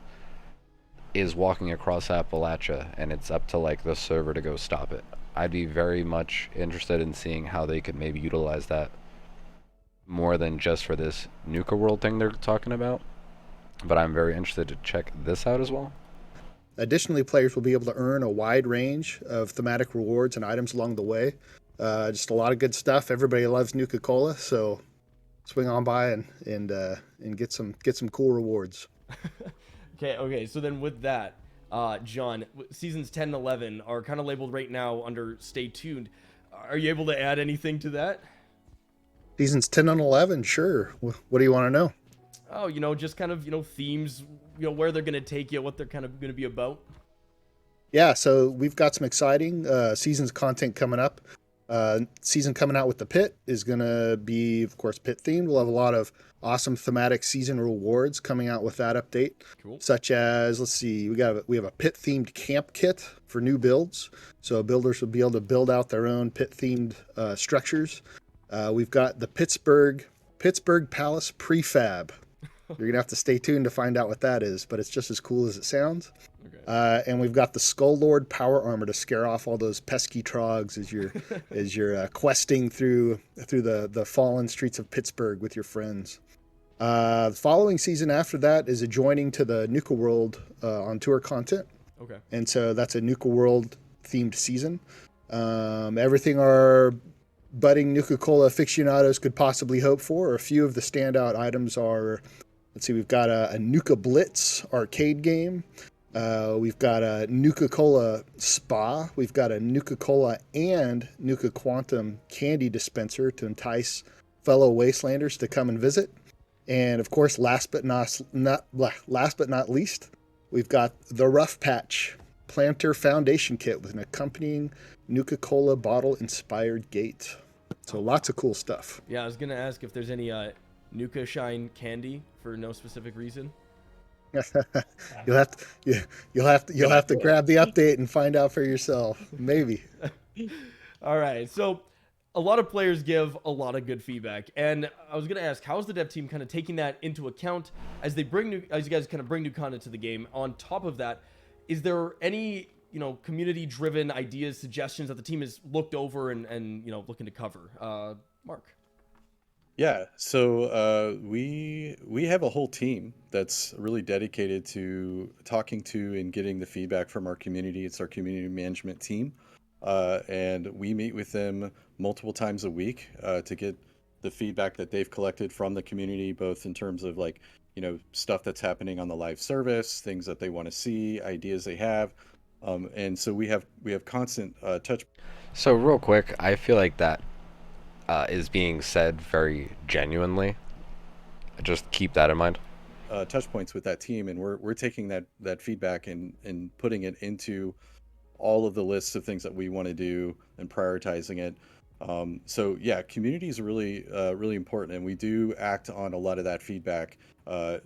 A: is walking across Appalachia and it's up to like the server to go stop it. I'd be very much interested in seeing how they could maybe utilize that more than just for this Nuka World thing they're talking about. But I'm very interested to check this out as well.
D: Additionally, players will be able to earn a wide range of thematic rewards and items along the way. Just a lot of good stuff. Everybody loves Nuka Cola, so swing on by and get some cool rewards.
B: Okay. So then with that, John, seasons 10 and 11 are kind of labeled right now under stay tuned. Are you able to add anything to that?
D: Seasons 10 and 11, sure. What do you want to know?
B: Oh, just kind of, themes, where they're going to take you, what they're kind of going to be about.
D: Yeah, so we've got some exciting seasons content coming up. Season coming out with the Pitt is going to be, of course, Pitt themed. We'll have a lot of awesome thematic season rewards coming out with that update.
B: Cool.
D: Such as, let's see, we have a Pitt themed camp kit for new builds. So builders will be able to build out their own Pitt themed structures. We've got the Pittsburgh Palace prefab. You're going to have to stay tuned to find out what that is, but it's just as cool as it sounds. Okay. And we've got the Skull Lord power armor to scare off all those pesky trogs as you're questing through the fallen streets of Pittsburgh with your friends. The following season after that is adjoining to the Nuka World on tour content.
B: Okay.
D: And so that's a Nuka World themed season. Everything our budding Nuka Cola aficionados could possibly hope for. A few of the standout items are, let's see, we've got a Nuka Blitz arcade game. We've got a Nuka Cola Spa. We've got a Nuka Cola and Nuka Quantum candy dispenser to entice fellow Wastelanders to come and visit. And of course, last but not least, we've got the Rough Patch Planter Foundation Kit with an accompanying Nuka Cola bottle inspired gate. So lots of cool stuff.
B: Yeah, I was gonna ask if there's any Nuka Shine candy for no specific reason.
D: You'll have to grab the update and find out for yourself. Maybe.
B: All right. So a lot of players give a lot of good feedback, and I was gonna ask, how's the dev team kind of taking that into account as you guys kind of bring new content to the game? On top of that, is there any community-driven ideas, suggestions that the team has looked over and looking to cover? Mark.
C: Yeah, so we have a whole team that's really dedicated to talking to and getting the feedback from our community. It's our community management team, and we meet with them multiple times a week to get the feedback that they've collected from the community, both in terms of stuff that's happening on the live service, things that they want to see, ideas they have, and so we have constant touch.
A: So real quick, I feel like that is being said very genuinely. Just keep that in mind.
C: Touch points with that team, and we're taking that feedback and putting it into all of the lists of things that we want to do and prioritizing it. So yeah, community is really really important, and we do act on a lot of that feedback. I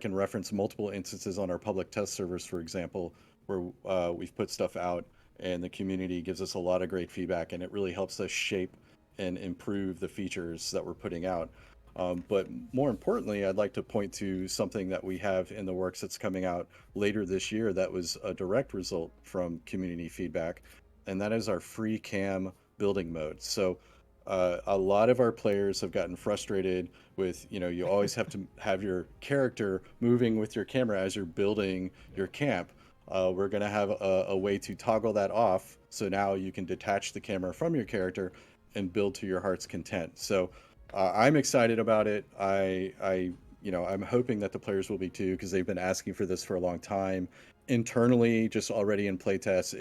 C: can reference multiple instances on our public test servers, for example, where we've put stuff out and the community gives us a lot of great feedback, and it really helps us shape and improve the features that we're putting out. But more importantly, I'd like to point to something that we have in the works that's coming out later this year that was a direct result from community feedback, and that is our free cam building mode. So a lot of our players have gotten frustrated with, you always have to have your character moving with your camera as you're building your camp. We're going to have a way to toggle that off. So now you can detach the camera from your character and build to your heart's content. So I'm excited about it. I'm hoping that the players will be too, because they've been asking for this for a long time. Internally, just already in playtests,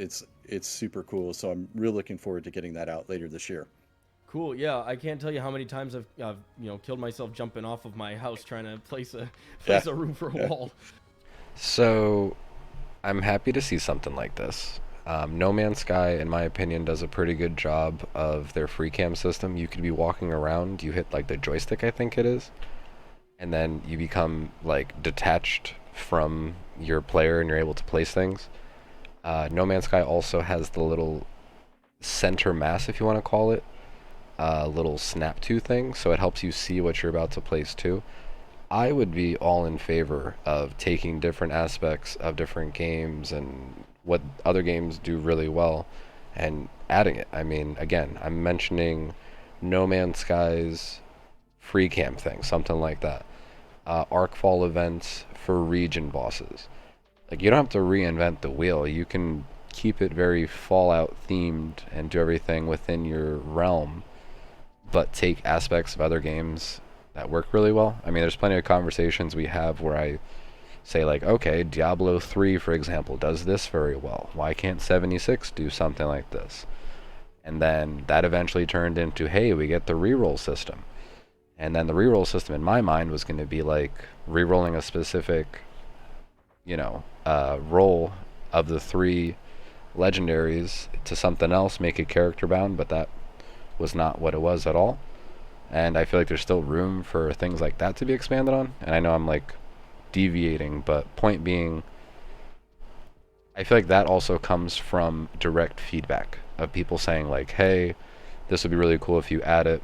C: it's super cool. So I'm really looking forward to getting that out later this year.
B: Cool. Yeah, I can't tell you how many times I've killed myself jumping off of my house trying to place a room for a wall.
A: So I'm happy to see something like this. No Man's Sky, in my opinion, does a pretty good job of their free cam system. You could be walking around, you hit like the joystick, I think it is, and then you become like detached from your player and you're able to place things. No Man's Sky also has the little center mass, if you want to call it, little snap to thing, so it helps you see what you're about to place too. I would be all in favor of taking different aspects of different games and what other games do really well and adding it. I mean, again, I'm mentioning No Man's Sky's free cam thing, something like that. Arcfall events for region bosses. Like, you don't have to reinvent the wheel. You can keep it very Fallout themed and do everything within your realm, but take aspects of other games that work really well. I mean, there's plenty of conversations we have where I say, like, okay, Diablo 3, for example, does this very well. Why can't 76 do something like this? And then that eventually turned into, hey, we get the reroll system. And then the reroll system, in my mind, was going to be like rerolling a specific, roll of the 3 legendaries to something else, make it character bound, but that was not what it was at all. And I feel like there's still room for things like that to be expanded on. And I know I'm like deviating, but point being, I feel like that also comes from direct feedback of people saying like, hey, this would be really cool if you add it.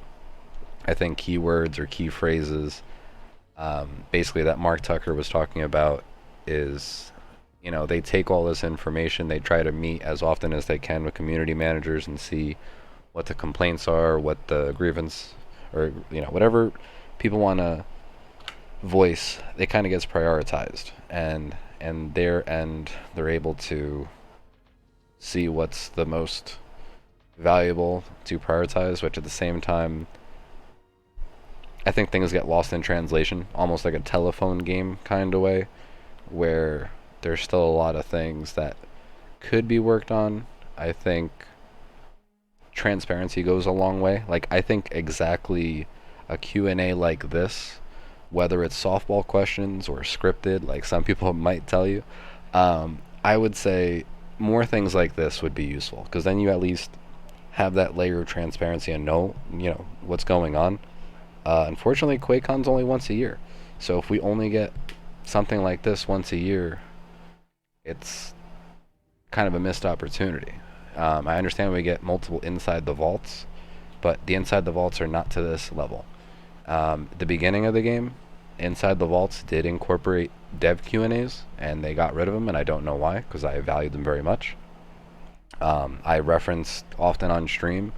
A: I think keywords or key phrases, basically that Mark Tucker was talking about is, they take all this information, they try to meet as often as they can with community managers and see what the complaints are, what the grievance, or whatever people want to voice, it kind of gets prioritized, and their end, they're able to see what's the most valuable to prioritize, which at the same time, I think things get lost in translation, almost like a telephone game kind of way, where there's still a lot of things that could be worked on. I think transparency goes a long way. Like, I think exactly a Q&A like this, whether it's softball questions or scripted, like some people might tell you, I would say more things like this would be useful, because then you at least have that layer of transparency and know what's going on. Unfortunately, QuakeCon's only once a year, so if we only get something like this once a year, it's kind of a missed opportunity. I understand we get multiple inside the vaults, but the inside the vaults are not to this level. The beginning of the game, inside the vaults did incorporate dev Q&As, and they got rid of them, and I don't know why, because I valued them very much. I referenced often on stream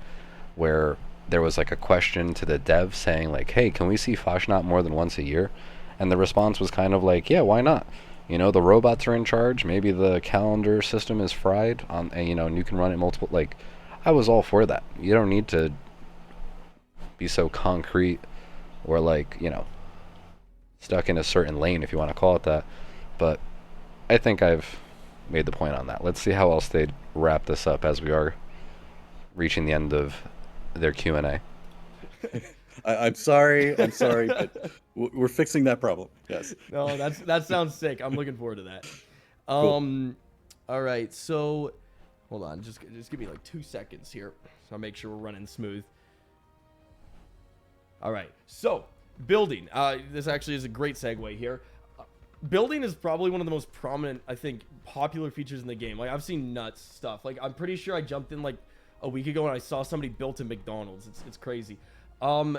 A: where there was like a question to the dev saying like, hey, can we see Fashnot more than once a year? And the response was kind of like, yeah, why not? The robots are in charge. Maybe the calendar system is fried on, and you can run it multiple. Like, I was all for that. You don't need to be so concrete or like, stuck in a certain lane, if you want to call it that. But I think I've made the point on that. Let's see how else they wrap this up as we are reaching the end of their Q&A.
C: I'm sorry, but we're fixing that problem. Yes.
B: No, that sounds sick. I'm looking forward to that.
C: Cool.
B: All right, so hold on, just give me like 2 seconds here, so I'll make sure we're running smooth. All right, so building. This actually is a great segue here. Building is probably one of the most prominent, I think, popular features in the game. Like, I've seen nuts stuff. Like, I'm pretty sure I jumped in like a week ago and I saw somebody built a McDonald's. It's crazy. So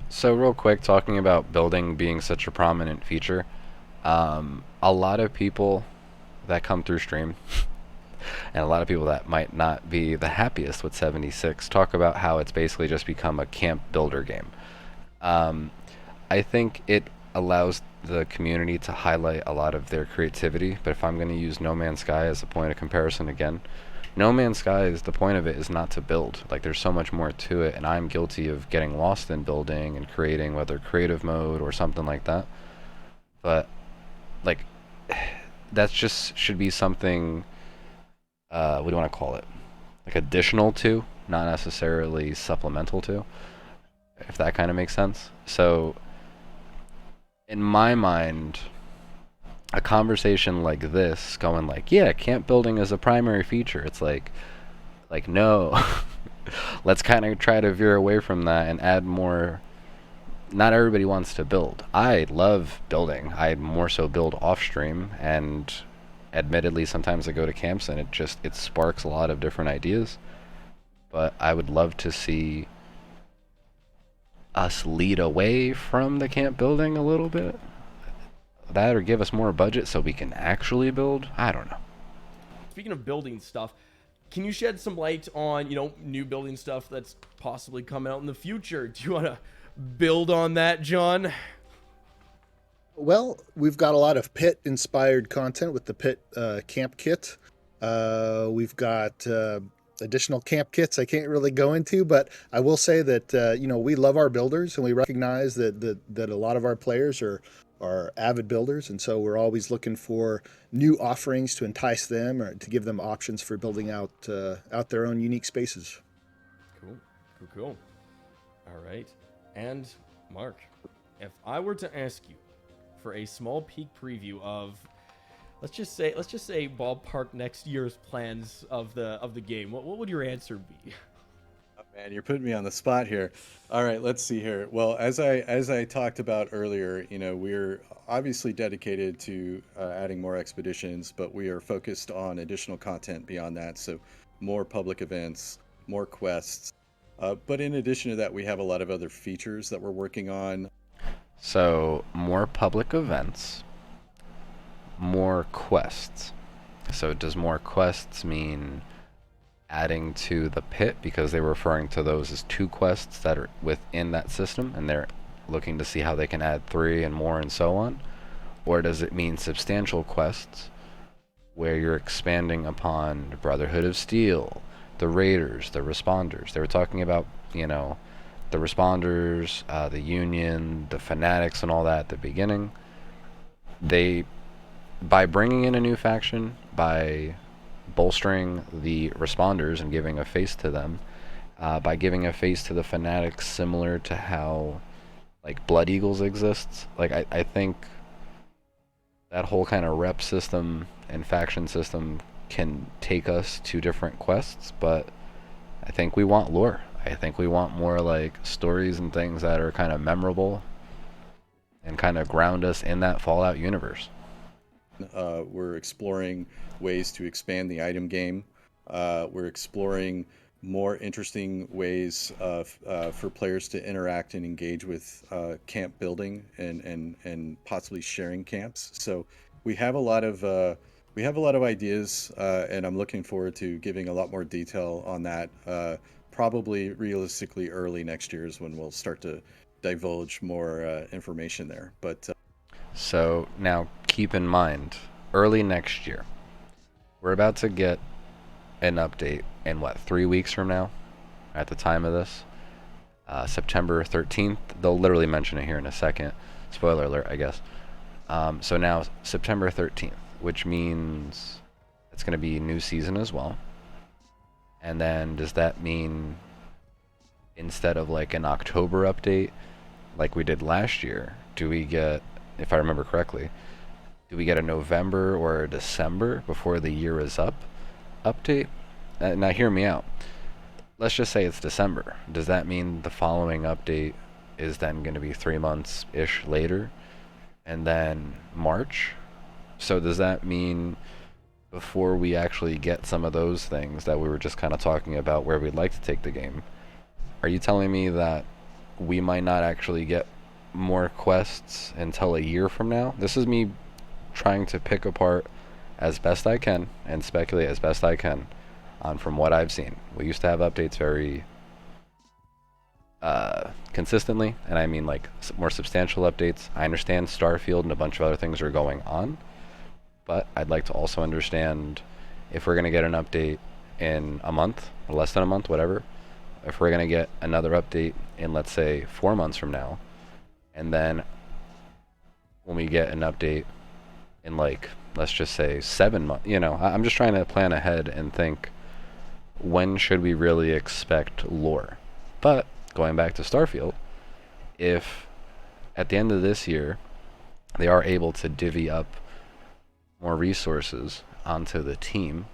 A: So real quick, talking about building being such a prominent feature, a lot of people that come through stream and a lot of people that might not be the happiest with 76 talk about how it's basically just become a camp builder game. Um, I think it allows the community to highlight a lot of their creativity, but if I'm going to use No Man's Sky as a point of comparison again, No Man's Sky is the point of it is not to build. Like there's so much more to it, and I'm guilty of getting lost in building and creating, whether creative mode or something like that. But like that's just should be something what do you want to call it? Like additional to, not necessarily supplemental to, if that kind of makes sense. So in my mind, a conversation like this going like, yeah, camp building is a primary feature. It's like no. Let's kind of try to veer away from that and add more. Not everybody wants to build. I love building. I more so build off stream, and admittedly sometimes I go to camps and it sparks a lot of different ideas. But I would love to see us lead away from the camp building a little bit. That or give us more budget so we can actually build. I don't know.
B: speaking of building stuff, can you shed some light on, new building stuff that's possibly coming out in the future? Do you want to build on that, John?
D: Well, we've got a lot of Pitt inspired content with the Pitt camp kit. We've got additional camp kits I can't really go into, but I will say that we love our builders, and we recognize that a lot of our players are avid builders, and so we're always looking for new offerings to entice them or to give them options for building out their own unique spaces.
B: Cool. All right. And Mark, if I were to ask you for a small peek preview of, let's just say ballpark next year's plans of the game, what would your answer be?
C: Oh, man, you're putting me on the spot here. All right, let's see here. Well, as I talked about earlier, we're obviously dedicated to adding more expeditions, but we are focused on additional content beyond that. So more public events, more quests. But in addition to that, we have a lot of other features that we're working on.
A: So more public events, more quests. So does more quests mean adding to the pit, because they were referring to those as 2 quests that are within that system, and they're looking to see how they can add 3 and more and so on? Or does it mean substantial quests where you're expanding upon the Brotherhood of Steel, the Raiders, the Responders? They were talking about, the Responders, the Union, the Fanatics and all that at the beginning. By bringing in a new faction, by bolstering the Responders and giving a face to them, by giving a face to the Fanatics, similar to how like Blood Eagles exists. Like I think that whole kind of rep system and faction system can take us to different quests, but I think we want lore. I think we want more like stories and things that are kind of memorable and kind of ground us in that Fallout universe.
C: We're exploring ways to expand the item game. We're exploring more interesting ways for players to interact and engage with camp building and possibly sharing camps. So we have a lot of ideas, and I'm looking forward to giving a lot more detail on that. Probably realistically early next year is when we'll start to divulge more information there. But
A: So now keep in mind, early next year, we're about to get an update in 3 weeks from now at the time of this, September 13th. They'll literally mention it here in a second. Spoiler alert, I guess. So now September 13th, which means it's going to be new season as well. And then does that mean instead of like an October update like we did last year, do we get, if I remember correctly, do we get a November or a December before the year is up update? Now hear me out. Let's just say it's December. Does that mean the following update is then going to be 3 months-ish later? And then March? So does that mean before we actually get some of those things that we were just kind of talking about where we'd like to take the game, are you telling me that we might not actually get more quests until a year from now. This is me trying to pick apart as best I can and speculate as best I can on from what I've seen. We used to have updates very consistently, and I mean like more substantial updates. I understand Starfield and a bunch of other things are going on, but I'd like to also understand if we're going to get an update in a month, or less than a month, whatever, if we're going to get another update in, let's say, 4 months from now, and then when we get an update in, like, let's just say 7 months, you know, I'm just trying to plan ahead and think, when should we really expect lore? But going back to Starfield, if at the end of this year they are able to divvy up more resources onto the team,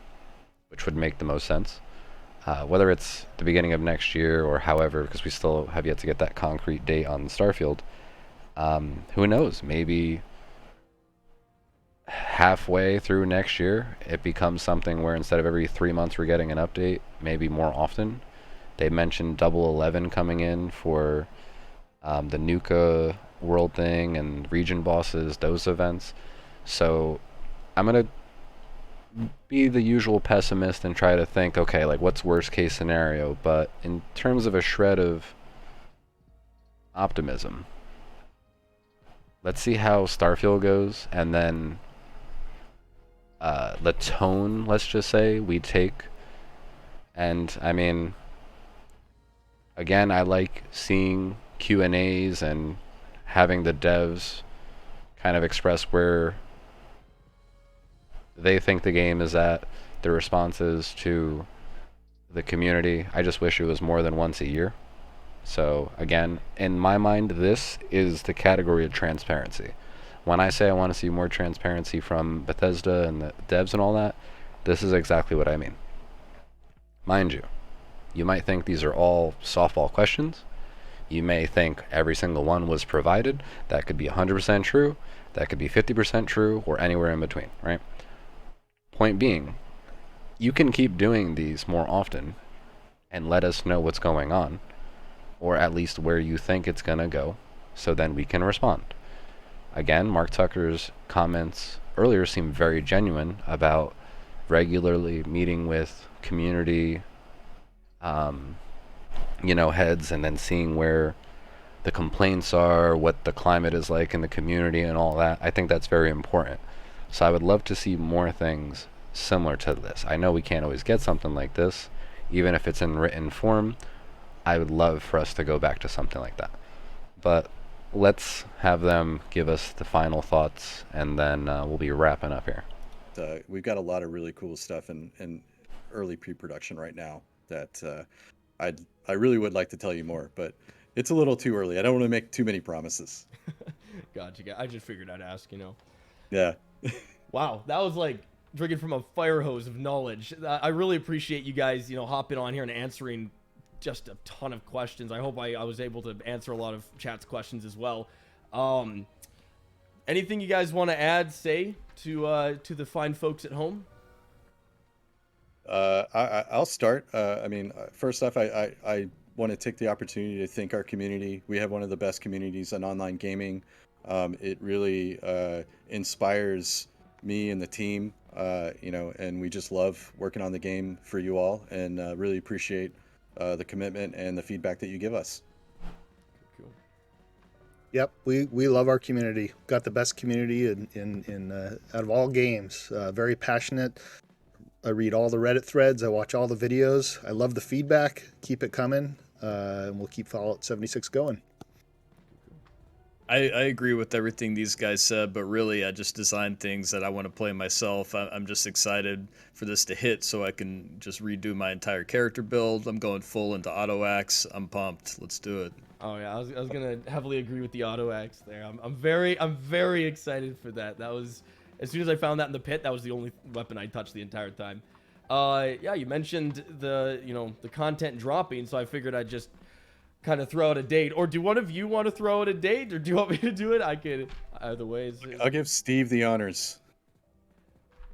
A: which would make the most sense, whether it's the beginning of next year or however, because we still have yet to get that concrete date on Starfield, who knows, maybe halfway through next year it becomes something where instead of every 3 months we're getting an update, maybe more often. They mentioned Double 11 coming in for the Nuka world thing and region bosses, those events. So I'm going to be the usual pessimist and try to think, okay, like what's worst case scenario? But in terms of a shred of optimism, let's see how Starfield goes, and then the tone, let's just say, we take. And I mean, again, I like seeing Q&As and having the devs kind of express where they think the game is at, the responses to the community. I just wish it was more than once a year. So again, in my mind, this is the category of transparency. When I say I want to see more transparency from Bethesda and the devs and all that, this is exactly what I mean. Mind you, you might think these are all softball questions. You may think every single one was provided. That could be 100% true. That could be 50% true, or anywhere in between, right? Point being, you can keep doing these more often and let us know what's going on, or at least where you think it's going to go, so then we can respond. Again, Mark Tucker's comments earlier seemed very genuine about regularly meeting with community heads, and then seeing where the complaints are, what the climate is like in the community and all that. I think that's very important. So I would love to see more things similar to this. I know we can't always get something like this, even if it's in written form. I would love for us to go back to something like that. But let's have them give us the final thoughts, and then we'll be wrapping up here.
C: We've got a lot of really cool stuff in early pre-production right now that I really would like to tell you more, but it's a little too early. I don't want to make too many promises.
B: Gotcha. I just figured I'd ask,
C: Yeah.
B: Wow, that was like drinking from a fire hose of knowledge. I really appreciate you guys, hopping on here and answering just a ton of questions. I hope I was able to answer a lot of chat's questions as well. Anything you guys want to add, say, to the fine folks at home?
C: I'll start. First off, I want to take the opportunity to thank our community. We have one of the best communities in online gaming. It really inspires me and the team, and we just love working on the game for you all, and really appreciate the commitment and the feedback that you give us.
B: Cool.
D: Yep, we love our community. Got the best community in out of all games. Very passionate. I read all the Reddit threads. I watch all the videos. I love the feedback. Keep it coming, and we'll keep Fallout 76 going.
E: I agree with everything these guys said, but really I just designed things that I want to play myself. I'm just excited for this to hit so I can just redo my entire character build. I'm going full into auto axe. I'm pumped. Let's do it.
B: Oh yeah, I was gonna heavily agree with the auto axe there. I'm very excited for that. That was, as soon as I found that in the pit, that was the only weapon I touched the entire time. Yeah, you mentioned the content dropping, so I figured I'd just kind of throw out a date. Or do one of you want to throw out a date, or do you want me to do it? I could, either ways.
C: I'll give Steve the honors.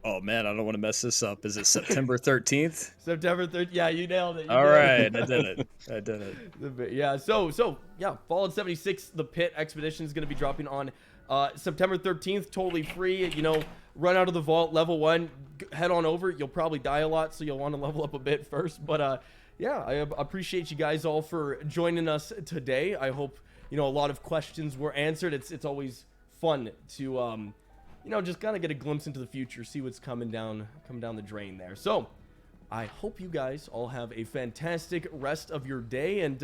E: Oh man, I don't want to mess this up. Is it September 13th?
B: September 3rd. Yeah, you nailed it. You
E: All
B: nailed
E: right,
B: it.
E: I did it. I did it.
B: Yeah, so yeah, Fallout 76, the Pitt expedition is going to be dropping on September 13th, totally free. You know, run out of the vault, level 1, head on over. You'll probably die a lot, so you'll want to level up a bit first. But yeah, I appreciate you guys all for joining us today. I hope, you know, a lot of questions were answered. It's always fun to you know, just kind of get a glimpse into the future, see what's coming down the drain there. So I hope you guys all have a fantastic rest of your day, and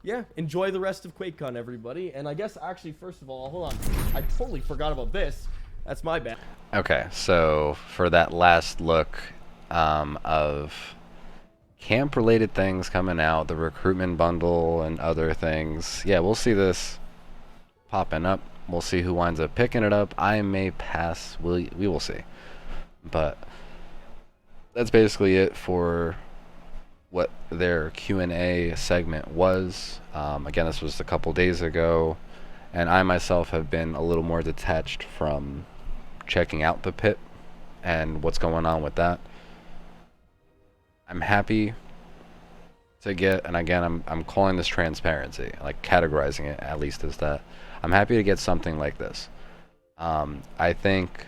B: yeah, enjoy the rest of QuakeCon, everybody. And I guess actually, first of all, hold on, I totally forgot about this. That's my bad.
A: Okay, so for that last look of camp-related things coming out, the recruitment bundle and other things, yeah, we'll see this popping up. We'll see who winds up picking it up. I may pass. We will see. But that's basically it for what their Q&A segment was. Again, this was a couple days ago, and I myself have been a little more detached from checking out the pit and what's going on with that. I'm happy to get, and again, I'm calling this transparency, like categorizing it at least as that. I'm happy to get something like this. I think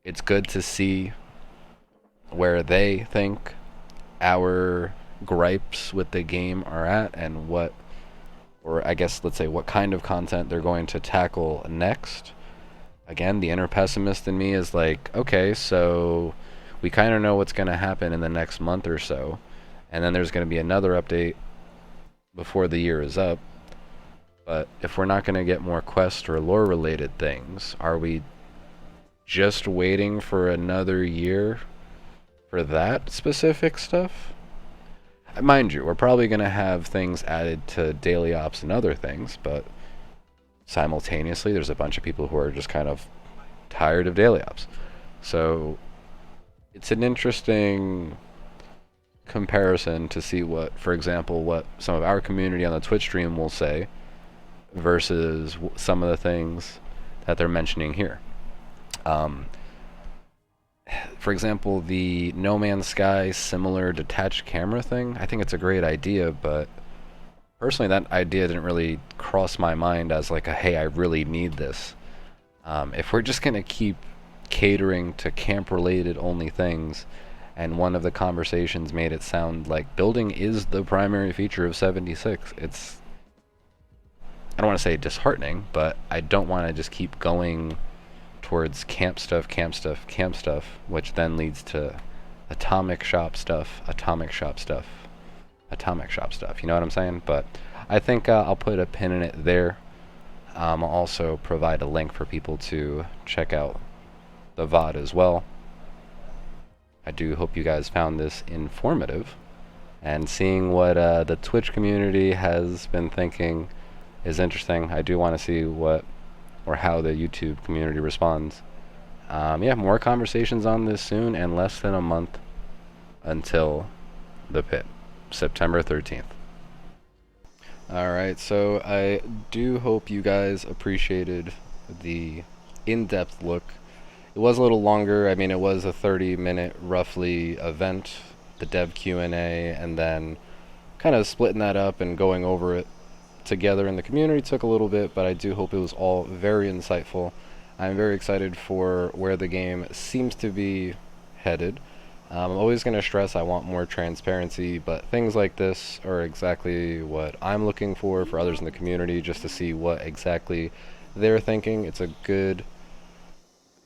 A: it's good to see where they think our gripes with the game are at, and what, or I guess let's say what kind of content they're going to tackle next. Again, the inner pessimist in me is like, okay, so we kind of know what's going to happen in the next month or so, and then there's going to be another update before the year is up. But if we're not going to get more quest or lore related things, are we just waiting for another year for that specific stuff? Mind you, we're probably going to have things added to daily ops and other things, but simultaneously there's a bunch of people who are just kind of tired of daily ops. So it's an interesting comparison to see what, for example, what some of our community on the Twitch stream will say versus some of the things that they're mentioning here. For example, the No Man's Sky similar detached camera thing, I think it's a great idea, but personally that idea didn't really cross my mind as like a, hey, I really need this. If we're just going to keep catering to camp related only things, and one of the conversations made it sound like building is the primary feature of 76, it's, I don't want to say disheartening, but I don't want to just keep going towards camp stuff, which then leads to atomic shop stuff, you know what I'm saying? But I think I'll put a pin in it there. I'll also provide a link for people to check out the VOD as well. I do hope you guys found this informative, and seeing what the Twitch community has been thinking is interesting. I do want to see what or how the YouTube community responds. Yeah, more conversations on this soon, and less than a month until the pit, September 13th. Alright, so I do hope you guys appreciated the in-depth look. It was a little longer. I mean, it was a 30-minute roughly event, the dev Q&A, and then kind of splitting that up and going over it together in the community took a little bit, but I do hope it was all very insightful. I'm very excited for where the game seems to be headed. I'm always going to stress I want more transparency, but things like this are exactly what I'm looking for others in the community, just to see what exactly they're thinking. It's a good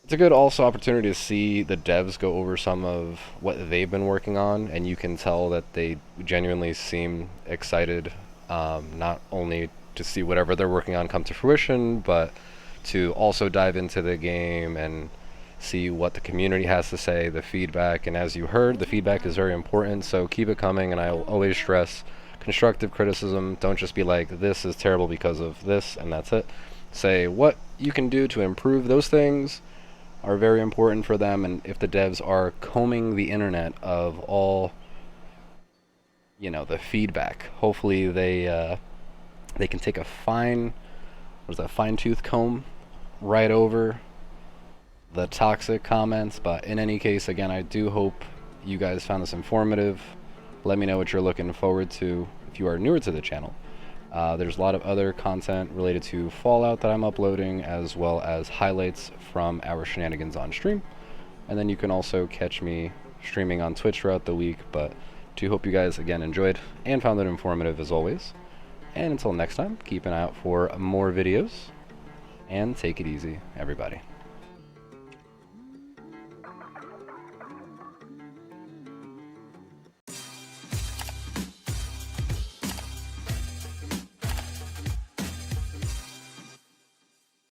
A: also opportunity to see the devs go over some of what they've been working on, and you can tell that they genuinely seem excited, not only to see whatever they're working on come to fruition, but to also dive into the game and see what the community has to say, the feedback. And as you heard, the feedback is very important, so keep it coming. And I'll always stress constructive criticism. Don't just be like, this is terrible because of this, and that's it. Say what you can do to improve. Those things are very important for them, and if the devs are combing the internet of all, you know, the feedback, hopefully they can take a fine-tooth comb right over the toxic comments. But in any case, again, I do hope you guys found this informative. Let me know what you're looking forward to if you are newer to the channel. There's a lot of other content related to Fallout that I'm uploading, as well as highlights from our shenanigans on stream. And then you can also catch me streaming on Twitch throughout the week. But do hope you guys, again, enjoyed and found it informative as always. And until next time, keep an eye out for more videos. And take it easy, everybody.